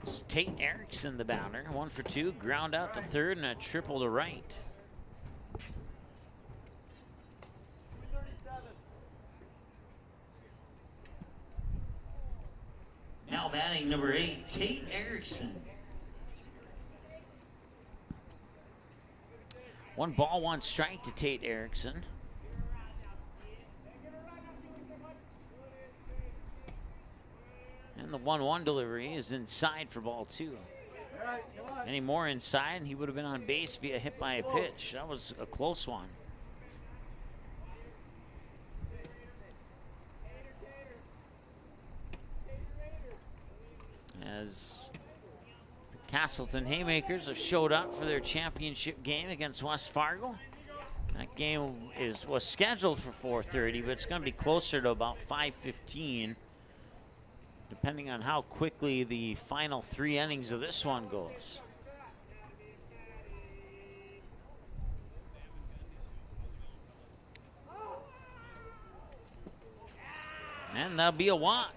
It's Tate Erickson, the batter. 1 for 2. Ground out to third and a triple to right. Now batting number 8, Tate Erickson. 1 ball, 1 strike to Tate Erickson. And the 1-1 delivery is inside for ball 2. All right, come on. Any more inside, and he would have been on base via hit by a pitch. That was a close one. As the Castleton Haymakers have showed up for their championship game against West Fargo. That game was scheduled for 4:30, but it's going to be closer to about 5:15. Depending on how quickly the final 3 innings of this one goes. And that'll be a walk.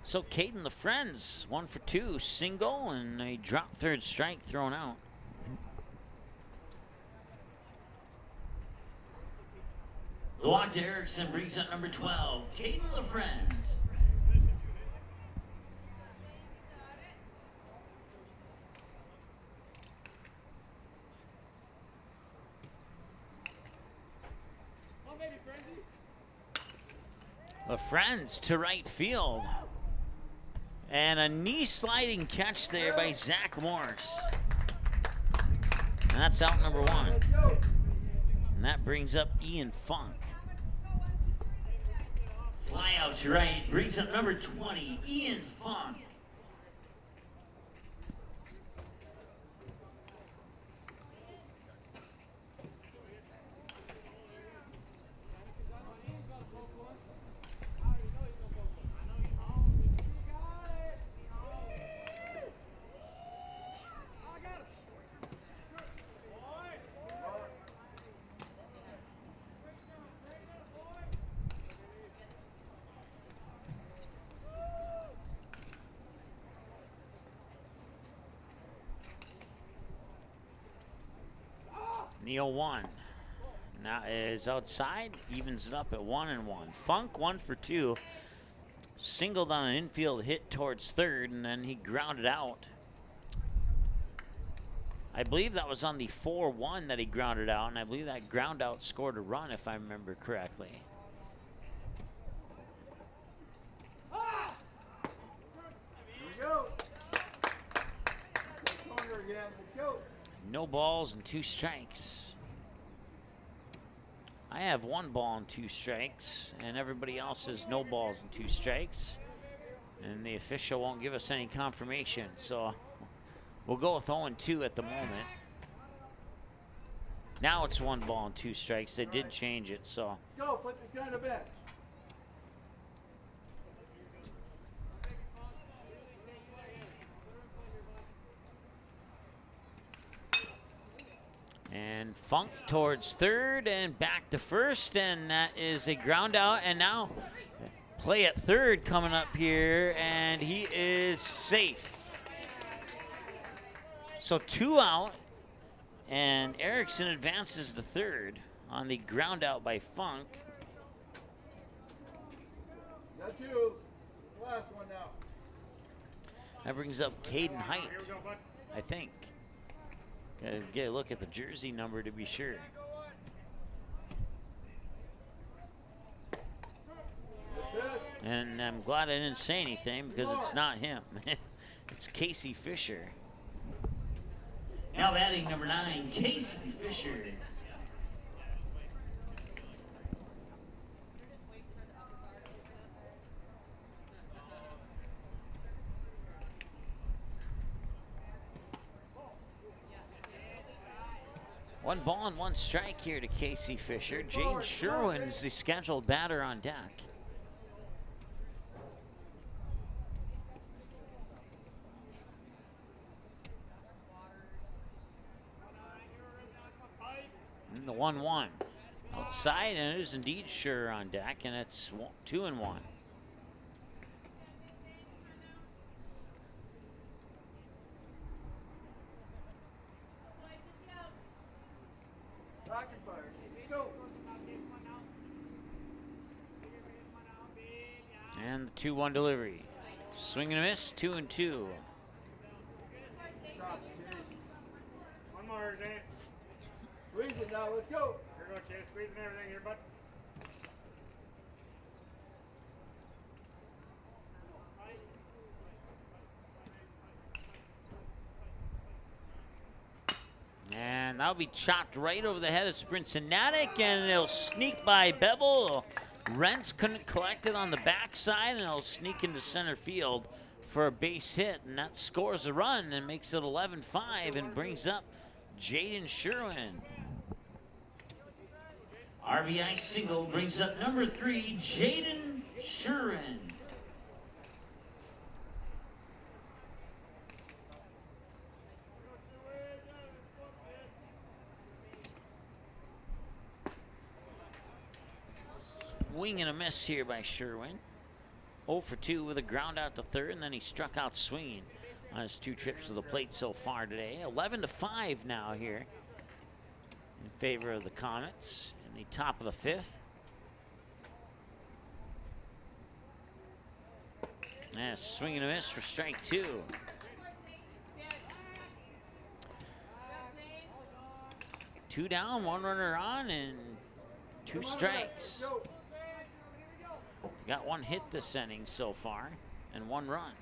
So Caden the Friends, 1 for 2, single, and a drop third strike thrown out. The walk to Erickson brings up number 12, Caden LaFrance. The Friends to right field. And a knee sliding catch there by Zach Morse. And that's out number 1. And that brings up Ian Funk. Fly out to right, brings up number 20, Ian Funk. Neal 1. Now is outside, evens it up at 1-1. Funk 1 for 2. Singled on an infield hit towards third, and then he grounded out. I believe that was on the 4-1 that he grounded out, and I believe that ground out scored a run, if I remember correctly. Here we go. Corner again. Let's go. No balls and 2 strikes. I have 1 ball and 2 strikes, and everybody else has no balls and 2 strikes. And the official won't give us any confirmation, so we'll go with 0-2 at the moment. Now it's 1 ball and 2 strikes. They did change it, so. Let's go. Put this guy on the bench. And Funk towards third and back to first, and that is a ground out. And now play at third coming up here, and he is safe. So 2 out, and Erickson advances to third on the ground out by Funk. Got 2. Last one now. That brings up Caden Height, I think. Gotta get a look at the jersey number to be sure. And I'm glad I didn't say anything because it's not him. It's Casey Fisher. Now batting number 9, Casey Fisher. One ball and 1 strike here to Casey Fisher. Jaden Sherwin's the scheduled batter on deck. And the 1-1 outside, and it is indeed Sure on deck, and it's 2-1. Rocket fire. Let's go. And the 2-1 delivery. Swing and a miss, 2-2. Stop it, Jay. One more, Zane. Squeeze it now. Let's go. Here we go, Chase. Squeezing everything here, bud. And that'll be chopped right over the head of Sprincenatic, and it'll sneak by Bevel. Rents couldn't collect it on the backside, and it'll sneak into center field for a base hit, and that scores a run and makes it 11-5 and brings up Jaden Sherwin. RBI single brings up number 3, Jaden Sherwin. Swing and a miss here by Sherwin. 0 for 2 with a ground out to third, and then he struck out swinging on his 2 trips to the plate so far today. 11-5 now here in favor of the Comets in the top of the 5th. And a swing and a miss for strike 2. Two down, 1 runner on, and 2 strikes. Got one hit this inning so far and one run.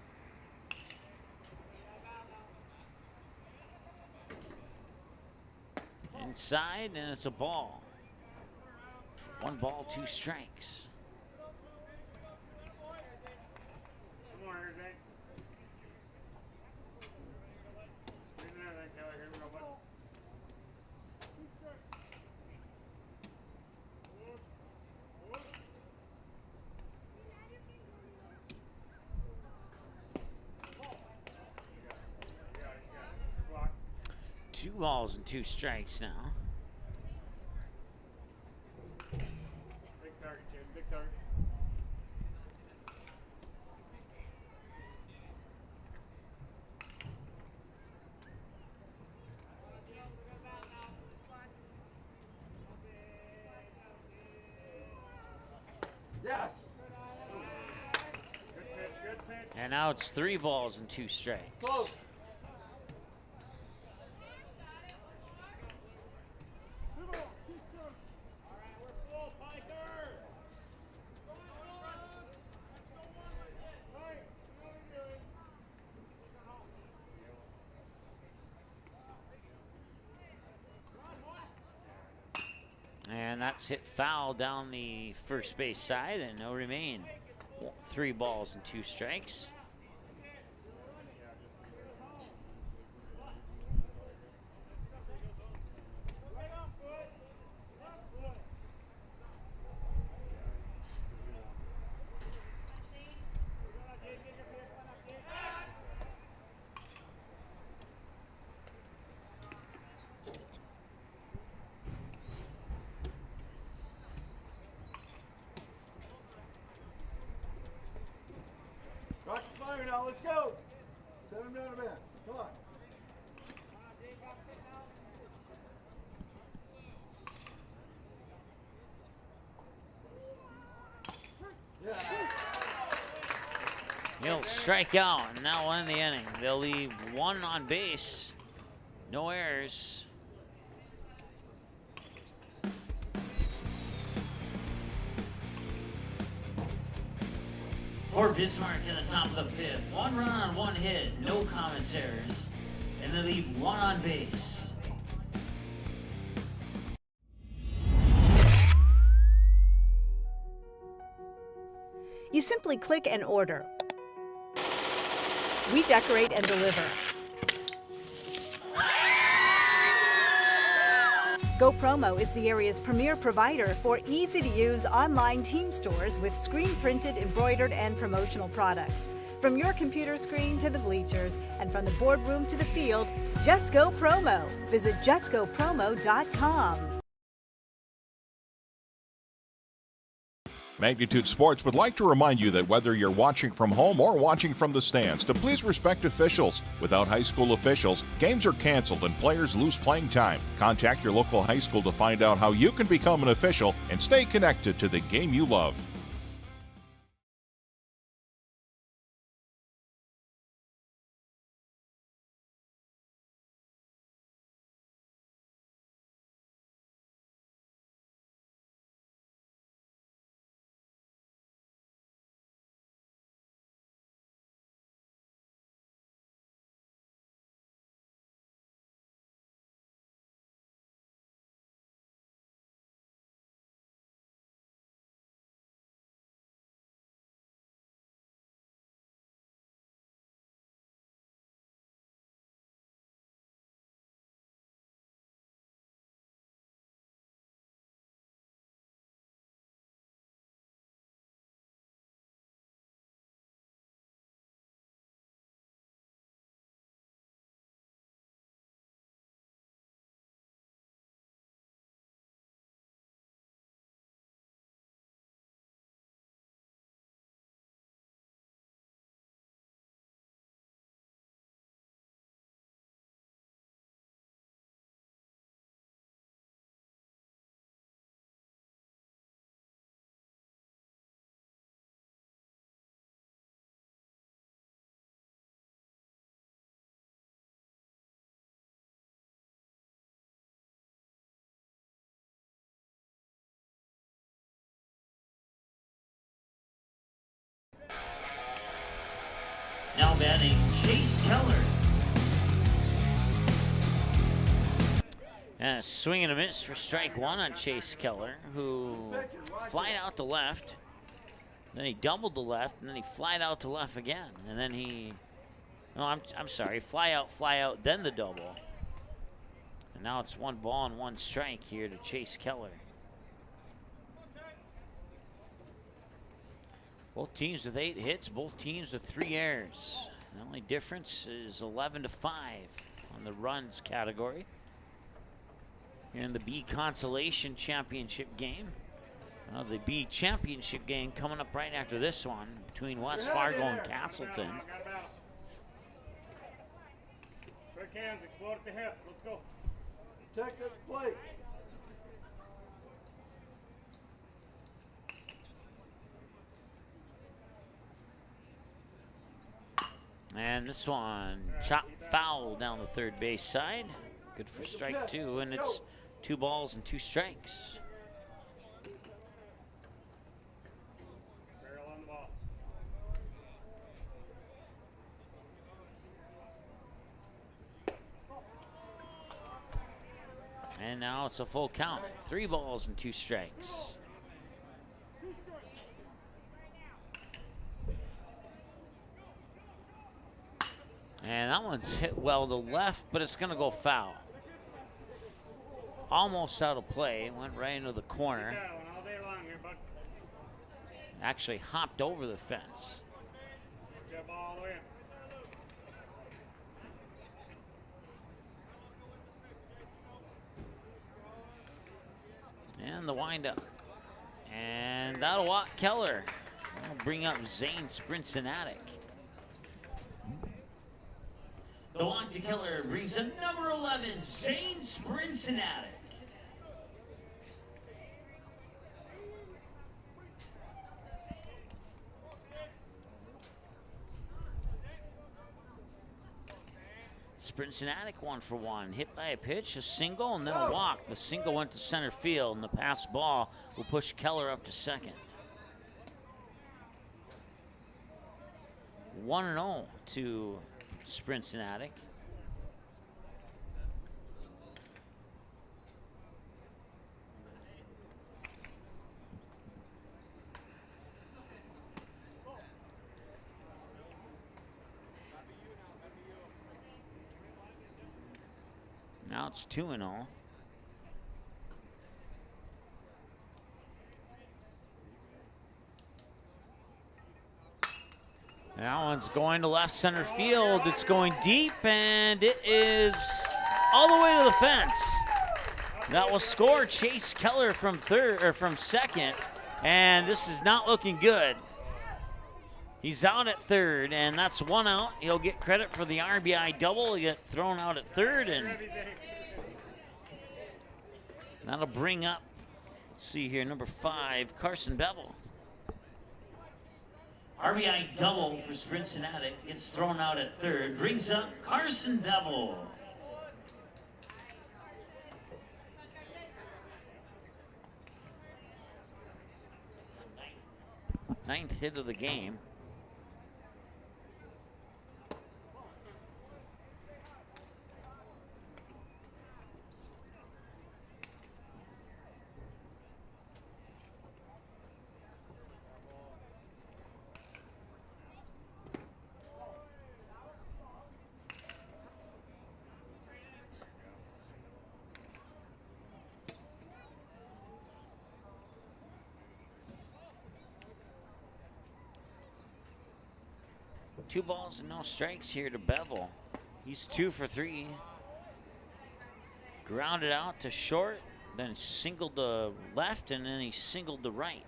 Inside, and it's a ball. 1 ball, 2 strikes. Come on, Jose. Bring it out, Kelly. Here we go, bud. Block. 2 balls and 2 strikes now. Big target, Jim. Big target. Yes. Good pitch, good pitch. And now it's 3 balls and 2 strikes. Close. And that's hit foul down the first base side, and it'll remain 3 balls and 2 strikes. Rock the fire now. Let's go. Send him down a man. Come on. Yeah. He'll strike out, and that will end the inning. They'll leave 1 on base. No errors. For Bismarck in the top of the 5th. 1 run on 1 hit, no Comets errors, and they leave 1 on base. You simply click and order. We decorate and deliver. GoPromo is the area's premier provider for easy-to-use online team stores with screen-printed, embroidered, and promotional products. From your computer screen to the bleachers, and from the boardroom to the field, just go promo. Visit justgopromo.com. Magnitude Sports would like to remind you that whether you're watching from home or watching from the stands, to please respect officials. Without high school officials, games are canceled and players lose playing time. Contact your local high school to find out how you can become an official and stay connected to the game you love. Now batting, Chase Keller. And a swing and a miss for strike one on Chase Keller, who flied out to left. Then he doubled to left, and then he flied out to left again. And then I'm sorry, fly out, then the double. And now it's 1 ball and 1 strike here to Chase Keller. Both teams with 8 hits, both teams with 3 errors. The only difference is 11-5 on the runs category. In the B Consolation Championship game. The B Championship game coming up right after this one between West Fargo and Castleton. Quick hands, explode at the hips. Let's go. Protect the plate. And this one, chop foul down the third base side. Good for strike 2, and it's 2 balls and 2 strikes. Barrel on the ball. And now it's a full count. 3 balls and 2 strikes. And that one's hit well to left, but it's going to go foul. Almost out of play. Went right into the corner. Actually hopped over the fence. Jump all the way in. And the windup. And that'll walk Keller. That'll bring up Zane Sprincinatic. The walk to Keller brings up number 11, Zane Sprincinatic. Sprincinatic 1 for 1. Hit by a pitch, a single, and then a walk. The single went to center field, and the pass ball will push Keller up to second. 1-0 to Sprincinatic. Now it's 2-0. That one's going to left center field. It's going deep, and it is all the way to the fence. That will score Chase Keller from second, and this is not looking good. He's out at third, and that's 1 out. He'll get credit for the RBI double. He'll get thrown out at third, and that'll bring up, let's see here, number 5, Carson Bevel. RBI double for Sprincinatic. Gets thrown out at third. Brings up Carson Bevel. Ninth hit of the game. Two balls and no strikes here to Bevel. He's 2 for 3. Grounded out to short, then singled to left, and then he singled to right.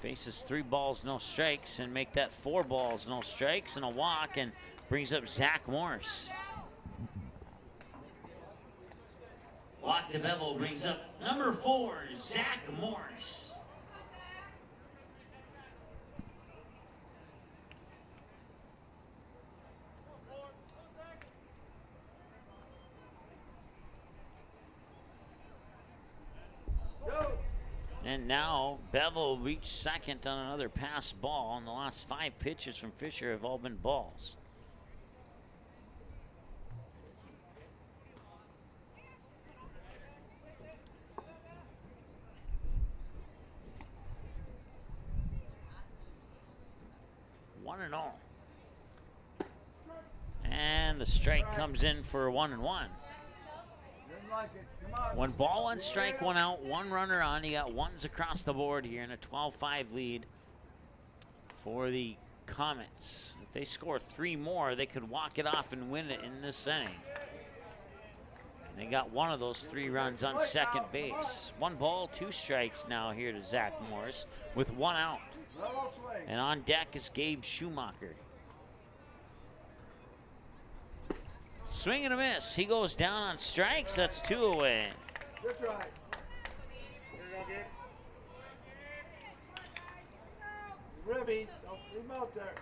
Faces 3 balls, no strikes, and make that 4 balls, no strikes, and a walk, and brings up Zach Morse. Walk to Bevel brings up number 4, Zach Morse. And now Bevel reached second on another pass ball, and the last 5 pitches from Fisher have all been balls. One and all. And the strike comes in for 1-1. Didn't like it. Come on. 1 ball, 1 strike, 1 out, 1 runner on. You got ones across the board here in a 12-5 lead for the Comets. If they score 3 more, they could walk it off and win it in this inning. They got one of those 3 runs on second base. 1 ball, 2 strikes now here to Zach Morris with 1 out. And on deck is Gabe Schumacher. Swing and a miss. He goes down on strikes. That's 2 away. Good try. Here we go, Gabe. Ribby, don't leave him out there.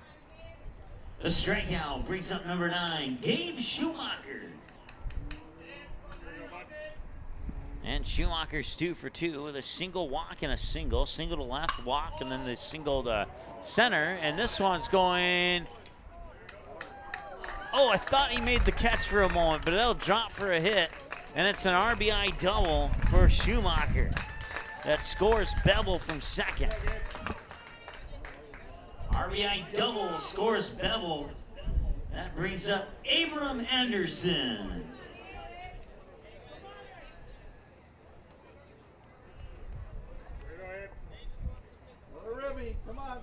The strikeout brings up number 9, Gabe Schumacher. And Schumacher's 2 for 2 with a single walk and a single to left, walk, and then the single to center. And this one's going, oh, I thought he made the catch for a moment, but it'll drop for a hit. And it's an RBI double for Schumacher. That scores Bevel from second. RBI double scores Bevel. That brings up Abram Anderson. Another Ribby, come on.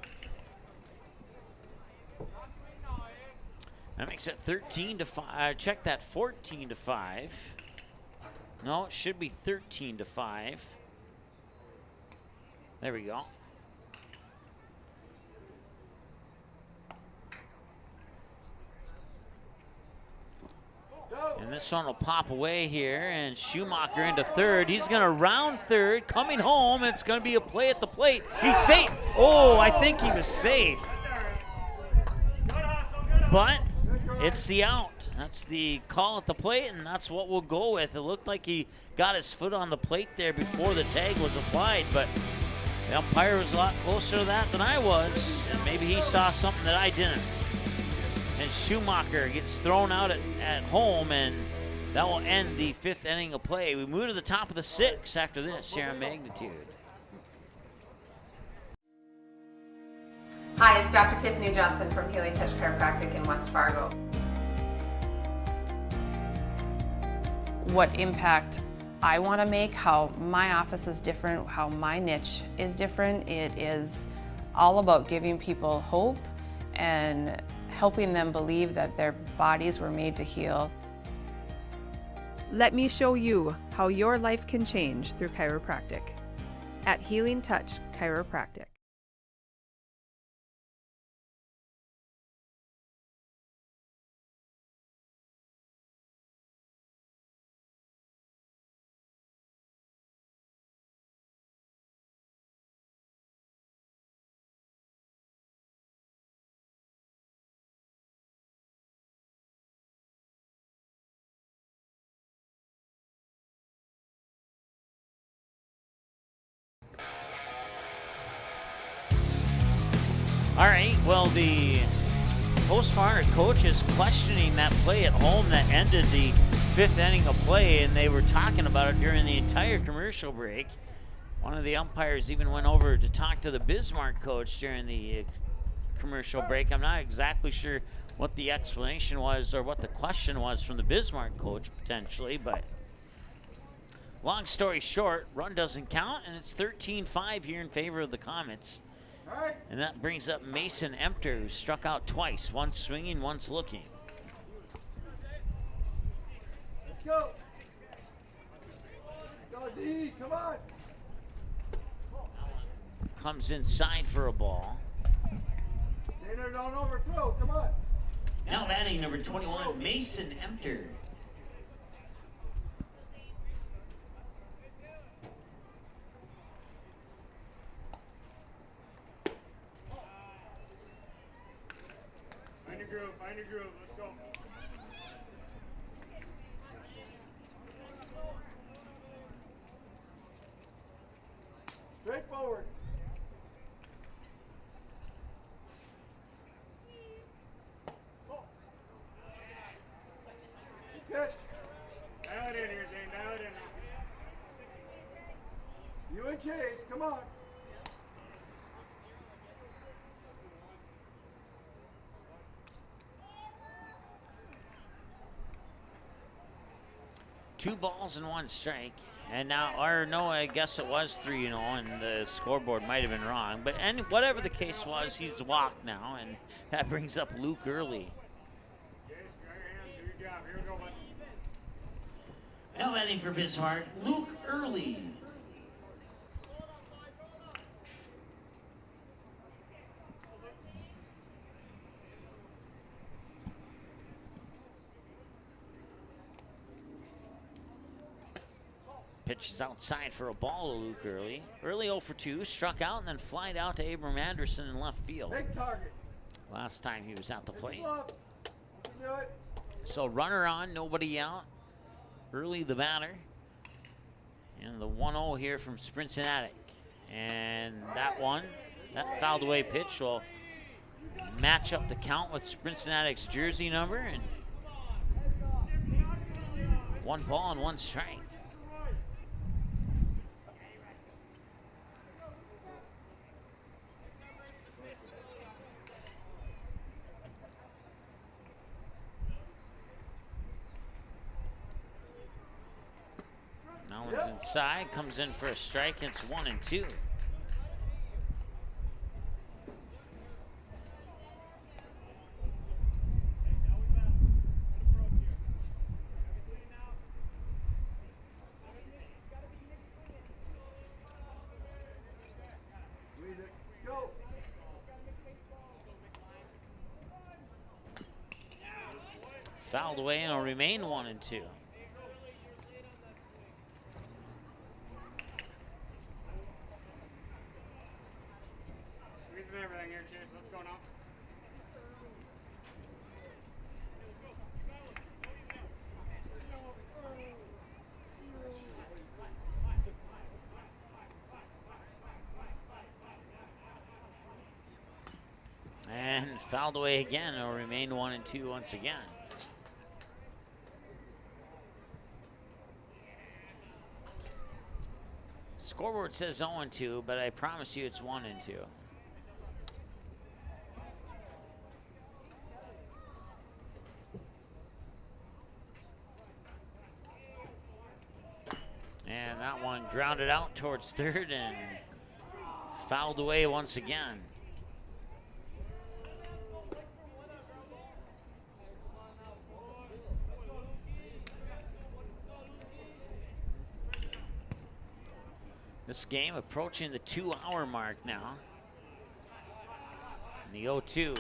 That makes it 13 to 5. Check that, 14 to 5. No, it should be 13 to 5. There we go. And this one will pop away here, and Schumacher into third. He's going to round third, coming home, and it's going to be a play at the plate. He's safe. Oh, I think he was safe. But it's the out. That's the call at the plate, and that's what we'll go with. It looked like he got his foot on the plate there before the tag was applied, but the umpire was a lot closer to that than I was, and maybe he saw something that I didn't. And Schumacher gets thrown out at home, and that will end the 5th inning of play. We move to the top of the 6th after this here on Magnitude. Hi, it's Dr. Tiffany Johnson from Healing Touch Chiropractic in West Fargo. What impact I want to make, how my office is different, how my niche is different. It is all about giving people hope and helping them believe that their bodies were made to heal. Let me show you how your life can change through chiropractic at Healing Touch Chiropractic. All right, well, the post-fire coach is questioning that play at home that ended the 5th inning of play, and they were talking about it during the entire commercial break. One of the umpires even went over to talk to the Bismarck coach during the commercial break. I'm not exactly sure what the explanation was or what the question was from the Bismarck coach, potentially, but long story short, run doesn't count, and it's 13-5 here in favor of the Comets. And that brings up Mason Emter, who struck out twice, once swinging, once looking. Let's go. Go, D, come on. Comes inside for a ball. Daner, don't overthrow, come on. Now batting number 21, Mason Emter. Find your groove, let's go. Straight forward. Good. Dial it in here, Zane. Dial it in. You and Chase, come on. Two balls and one strike. And now, or no, I guess it was 3-0, and the scoreboard might have been wrong. But whatever the case was, he's walked now, and that brings up Luke Early. Jace, grab your hand. Do your job. Here we go, bud. Now batting for Bismarck, Luke Early. Pitches outside for a ball to Luke Early. Early 0 for 2, struck out and then flied out to Abram Anderson in left field. Big target. Last time he was at the plate. You do it. So runner on, nobody out. Early the batter. And the 1-0 here from Cincinnati. And that fouled away pitch will match up the count with Cincinnati's jersey number. And 1 ball and 1 strike. Now one's inside, comes in for a strike, it's 1-2. Let's go. Fouled away and it'll remain 1-2. Squeezing everything here, Chase. Let's go now. And fouled away again. It'll remain 1-2 once again. Scoreboard says 0-2, but I promise you it's 1-2. And that one grounded out towards third and fouled away once again. This game approaching the 2-hour mark now. And the 0-2.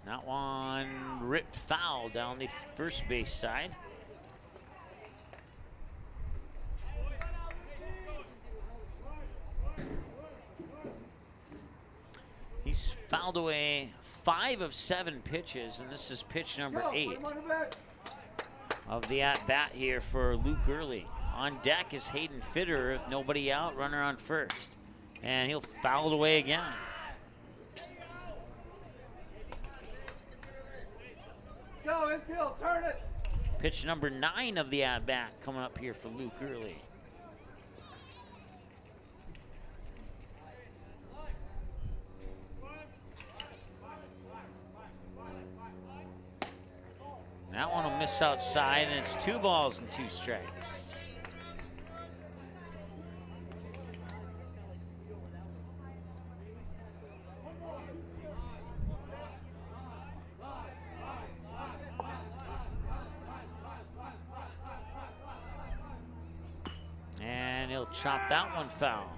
That one ripped foul down the first base side. He's fouled away 5 of 7 pitches, and this is pitch number 8 of the at-bat here for Luke Early. On deck is Hayden Fitter, if nobody out, runner on first. And he'll foul it away again. Go infield, turn it. Pitch number 9 of the at-bat coming up here for Luke Early. That one will miss outside, and it's 2 balls and 2 strikes. And he'll chop that one foul.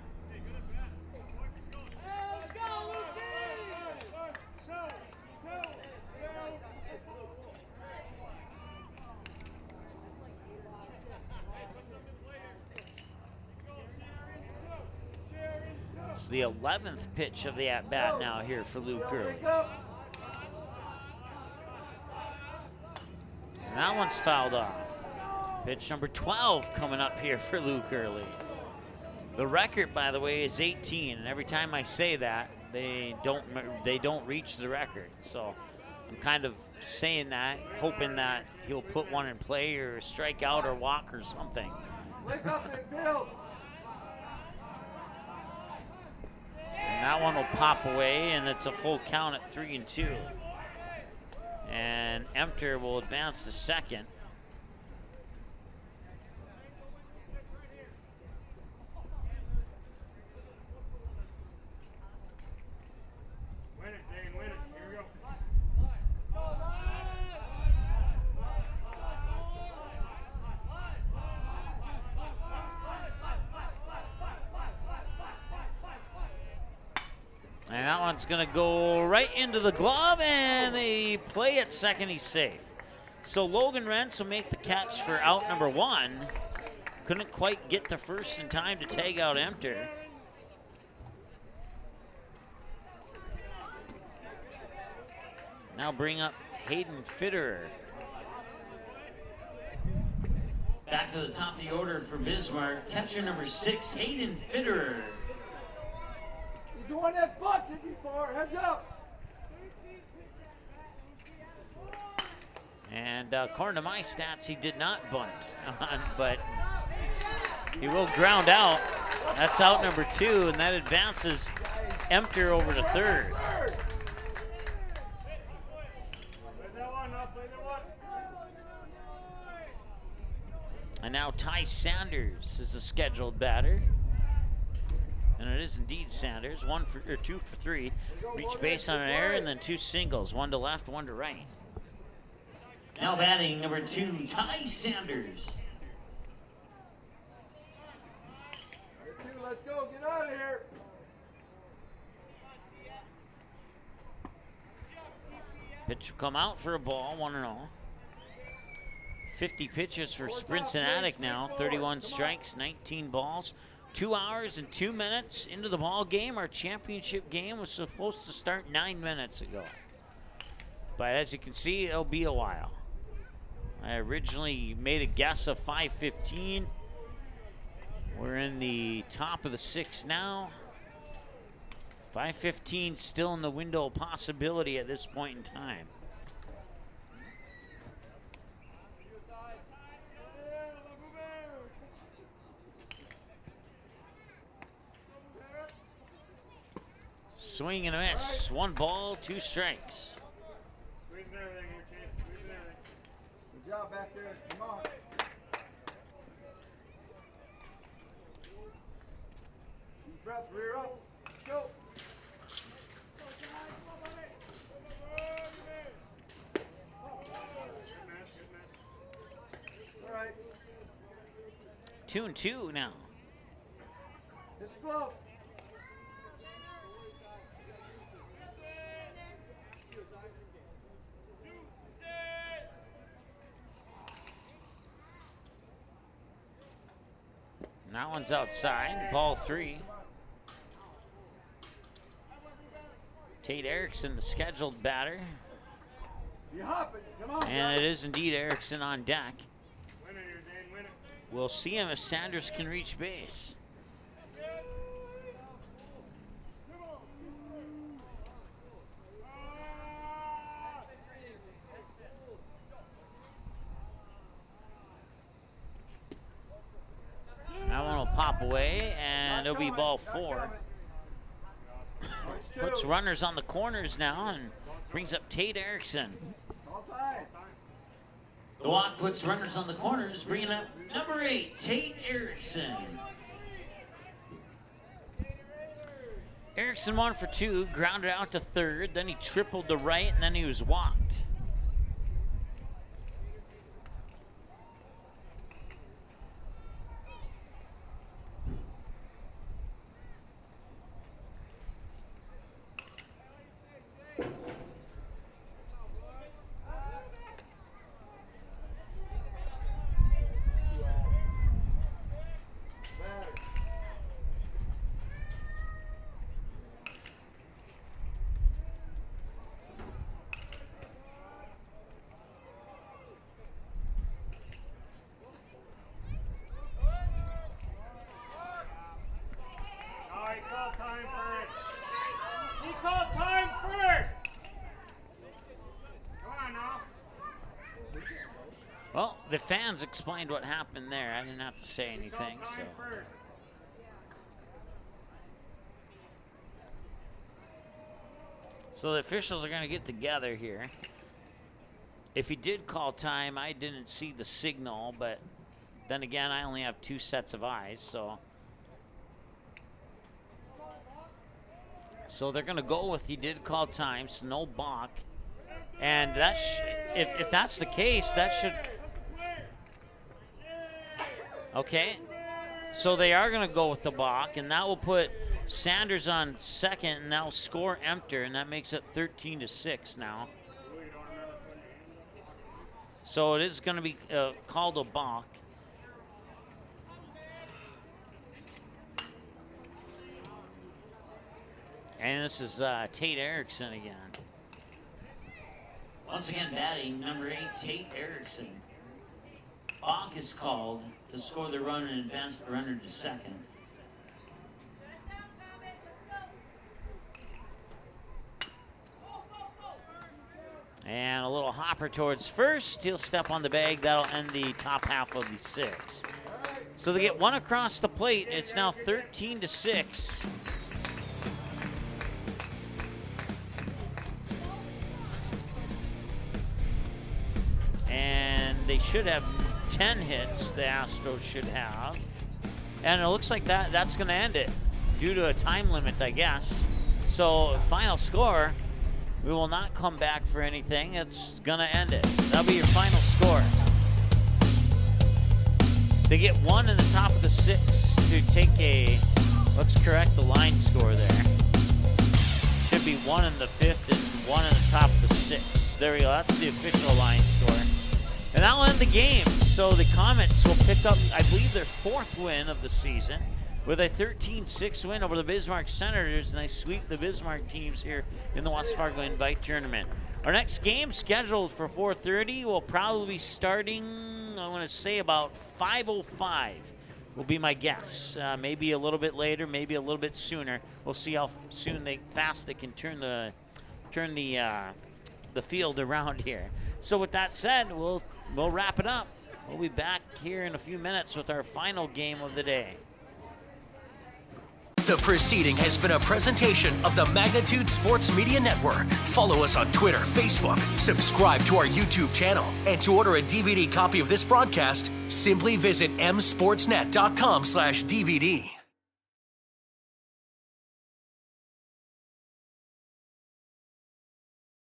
It's the 11th pitch of the at-bat now here for Luke Early. And that one's fouled off. Pitch number 12 coming up here for Luke Early. The record, by the way, is 18, and every time I say that, they don't reach the record. So I'm kind of saying that, hoping that he'll put one in play or strike out or walk or something. Wake up midfield. And that one will pop away, and it's a full count at 3-2. And Emter will advance to second. And that one's going to go right into the glove, and a play at second, he's safe. So Logan Rentz will make the catch for out number 1. Couldn't quite get to first in time to tag out Emter. Now bring up Hayden Fitterer. Back to the top of the order for Bismarck. Catcher number 6, Hayden Fitterer. He's the one that bunted before. Heads up. And according to my stats, he did not bunt, but he will ground out. That's out number 2, and that advances Emter over to third. And now Ty Sanders is the scheduled batter. And it is indeed Sanders, 2 for 3. Reach base on an error and then 2 singles, 1 to left, 1 to right. Now batting number 2, Ty Sanders. Let's go, get out of here. Pitch will come out for a ball, 1-0. 50 pitches for Cincinnati now, 31 strikes, 19 balls. 2 hours and 2 minutes into the ball game. Our championship game was supposed to start 9 minutes ago. But as you can see, it'll be a while. I originally made a guess of 5:15. We're in the top of the 6th now. 5:15 still in the window of possibility at this point in time. Swing and a miss. 1 ball, 2 strikes. Good job back there. Come on. Deep breath, rear up. Let's go. All right. 2-2 now. Hit the glove. And that one's outside, ball 3. Tate Erickson, the scheduled batter. You hopping, come on. And it is indeed Erickson on deck. We'll see him if Sanders can reach base. That one will pop away, and it'll be ball 4. Puts runners on the corners now and brings up Tate Erickson. The walk puts runners on the corners, bringing up number 8, Tate Erickson. Erickson 1 for 2, grounded out to third, then he tripled to right, and then he was walked. called time first. He called time first. Come on now. Well, the fans explained what happened there. I didn't have to say anything, so. So the officials are going to get together here. If he did call time, I didn't see the signal, but then again, I only have 2 sets of eyes, so. So they're going to go with he did call time, so no balk. And that if that's the case, that should. Okay. So they are going to go with the balk, and that will put Sanders on second, and that will score Emter, and that makes it 13-6 now. So it is going to be called a balk. And this is Tate Erickson again. Once again, batting number 8, Tate Erickson. Balk is called to score the run and advance the runner to second. And a little hopper towards first. He'll step on the bag. That'll end the top half of the 6. So they get 1 across the plate. It's now 13-6. And they should have 10 hits, the Astros should have. And it looks like that's going to end it due to a time limit, I guess. So final score, we will not come back for anything. It's going to end it. That'll be your final score. They get 1 in the top of the 6 to take a, let's correct the line score there. Should be 1 in the 5th and 1 in the top of the 6th. There we go, that's the official line score. And that'll end the game. So the Comets will pick up, I believe, their 4th win of the season with a 13-6 win over the Bismarck Senators, and they sweep the Bismarck teams here in the West Fargo Invite Tournament. Our next game, scheduled for 4:30, will probably be starting, I want to say, about 5:05 will be my guess. Maybe a little bit later, maybe a little bit sooner. We'll see how fast they can turn the field around here. So with that said, we'll wrap it up. We'll be back here in a few minutes with our final game of the day. The proceeding has been a presentation of the Magnitude Sports Media Network. Follow us on Twitter, Facebook, subscribe to our YouTube channel, and to order a DVD copy of this broadcast, simply visit msportsnet.com/DVD.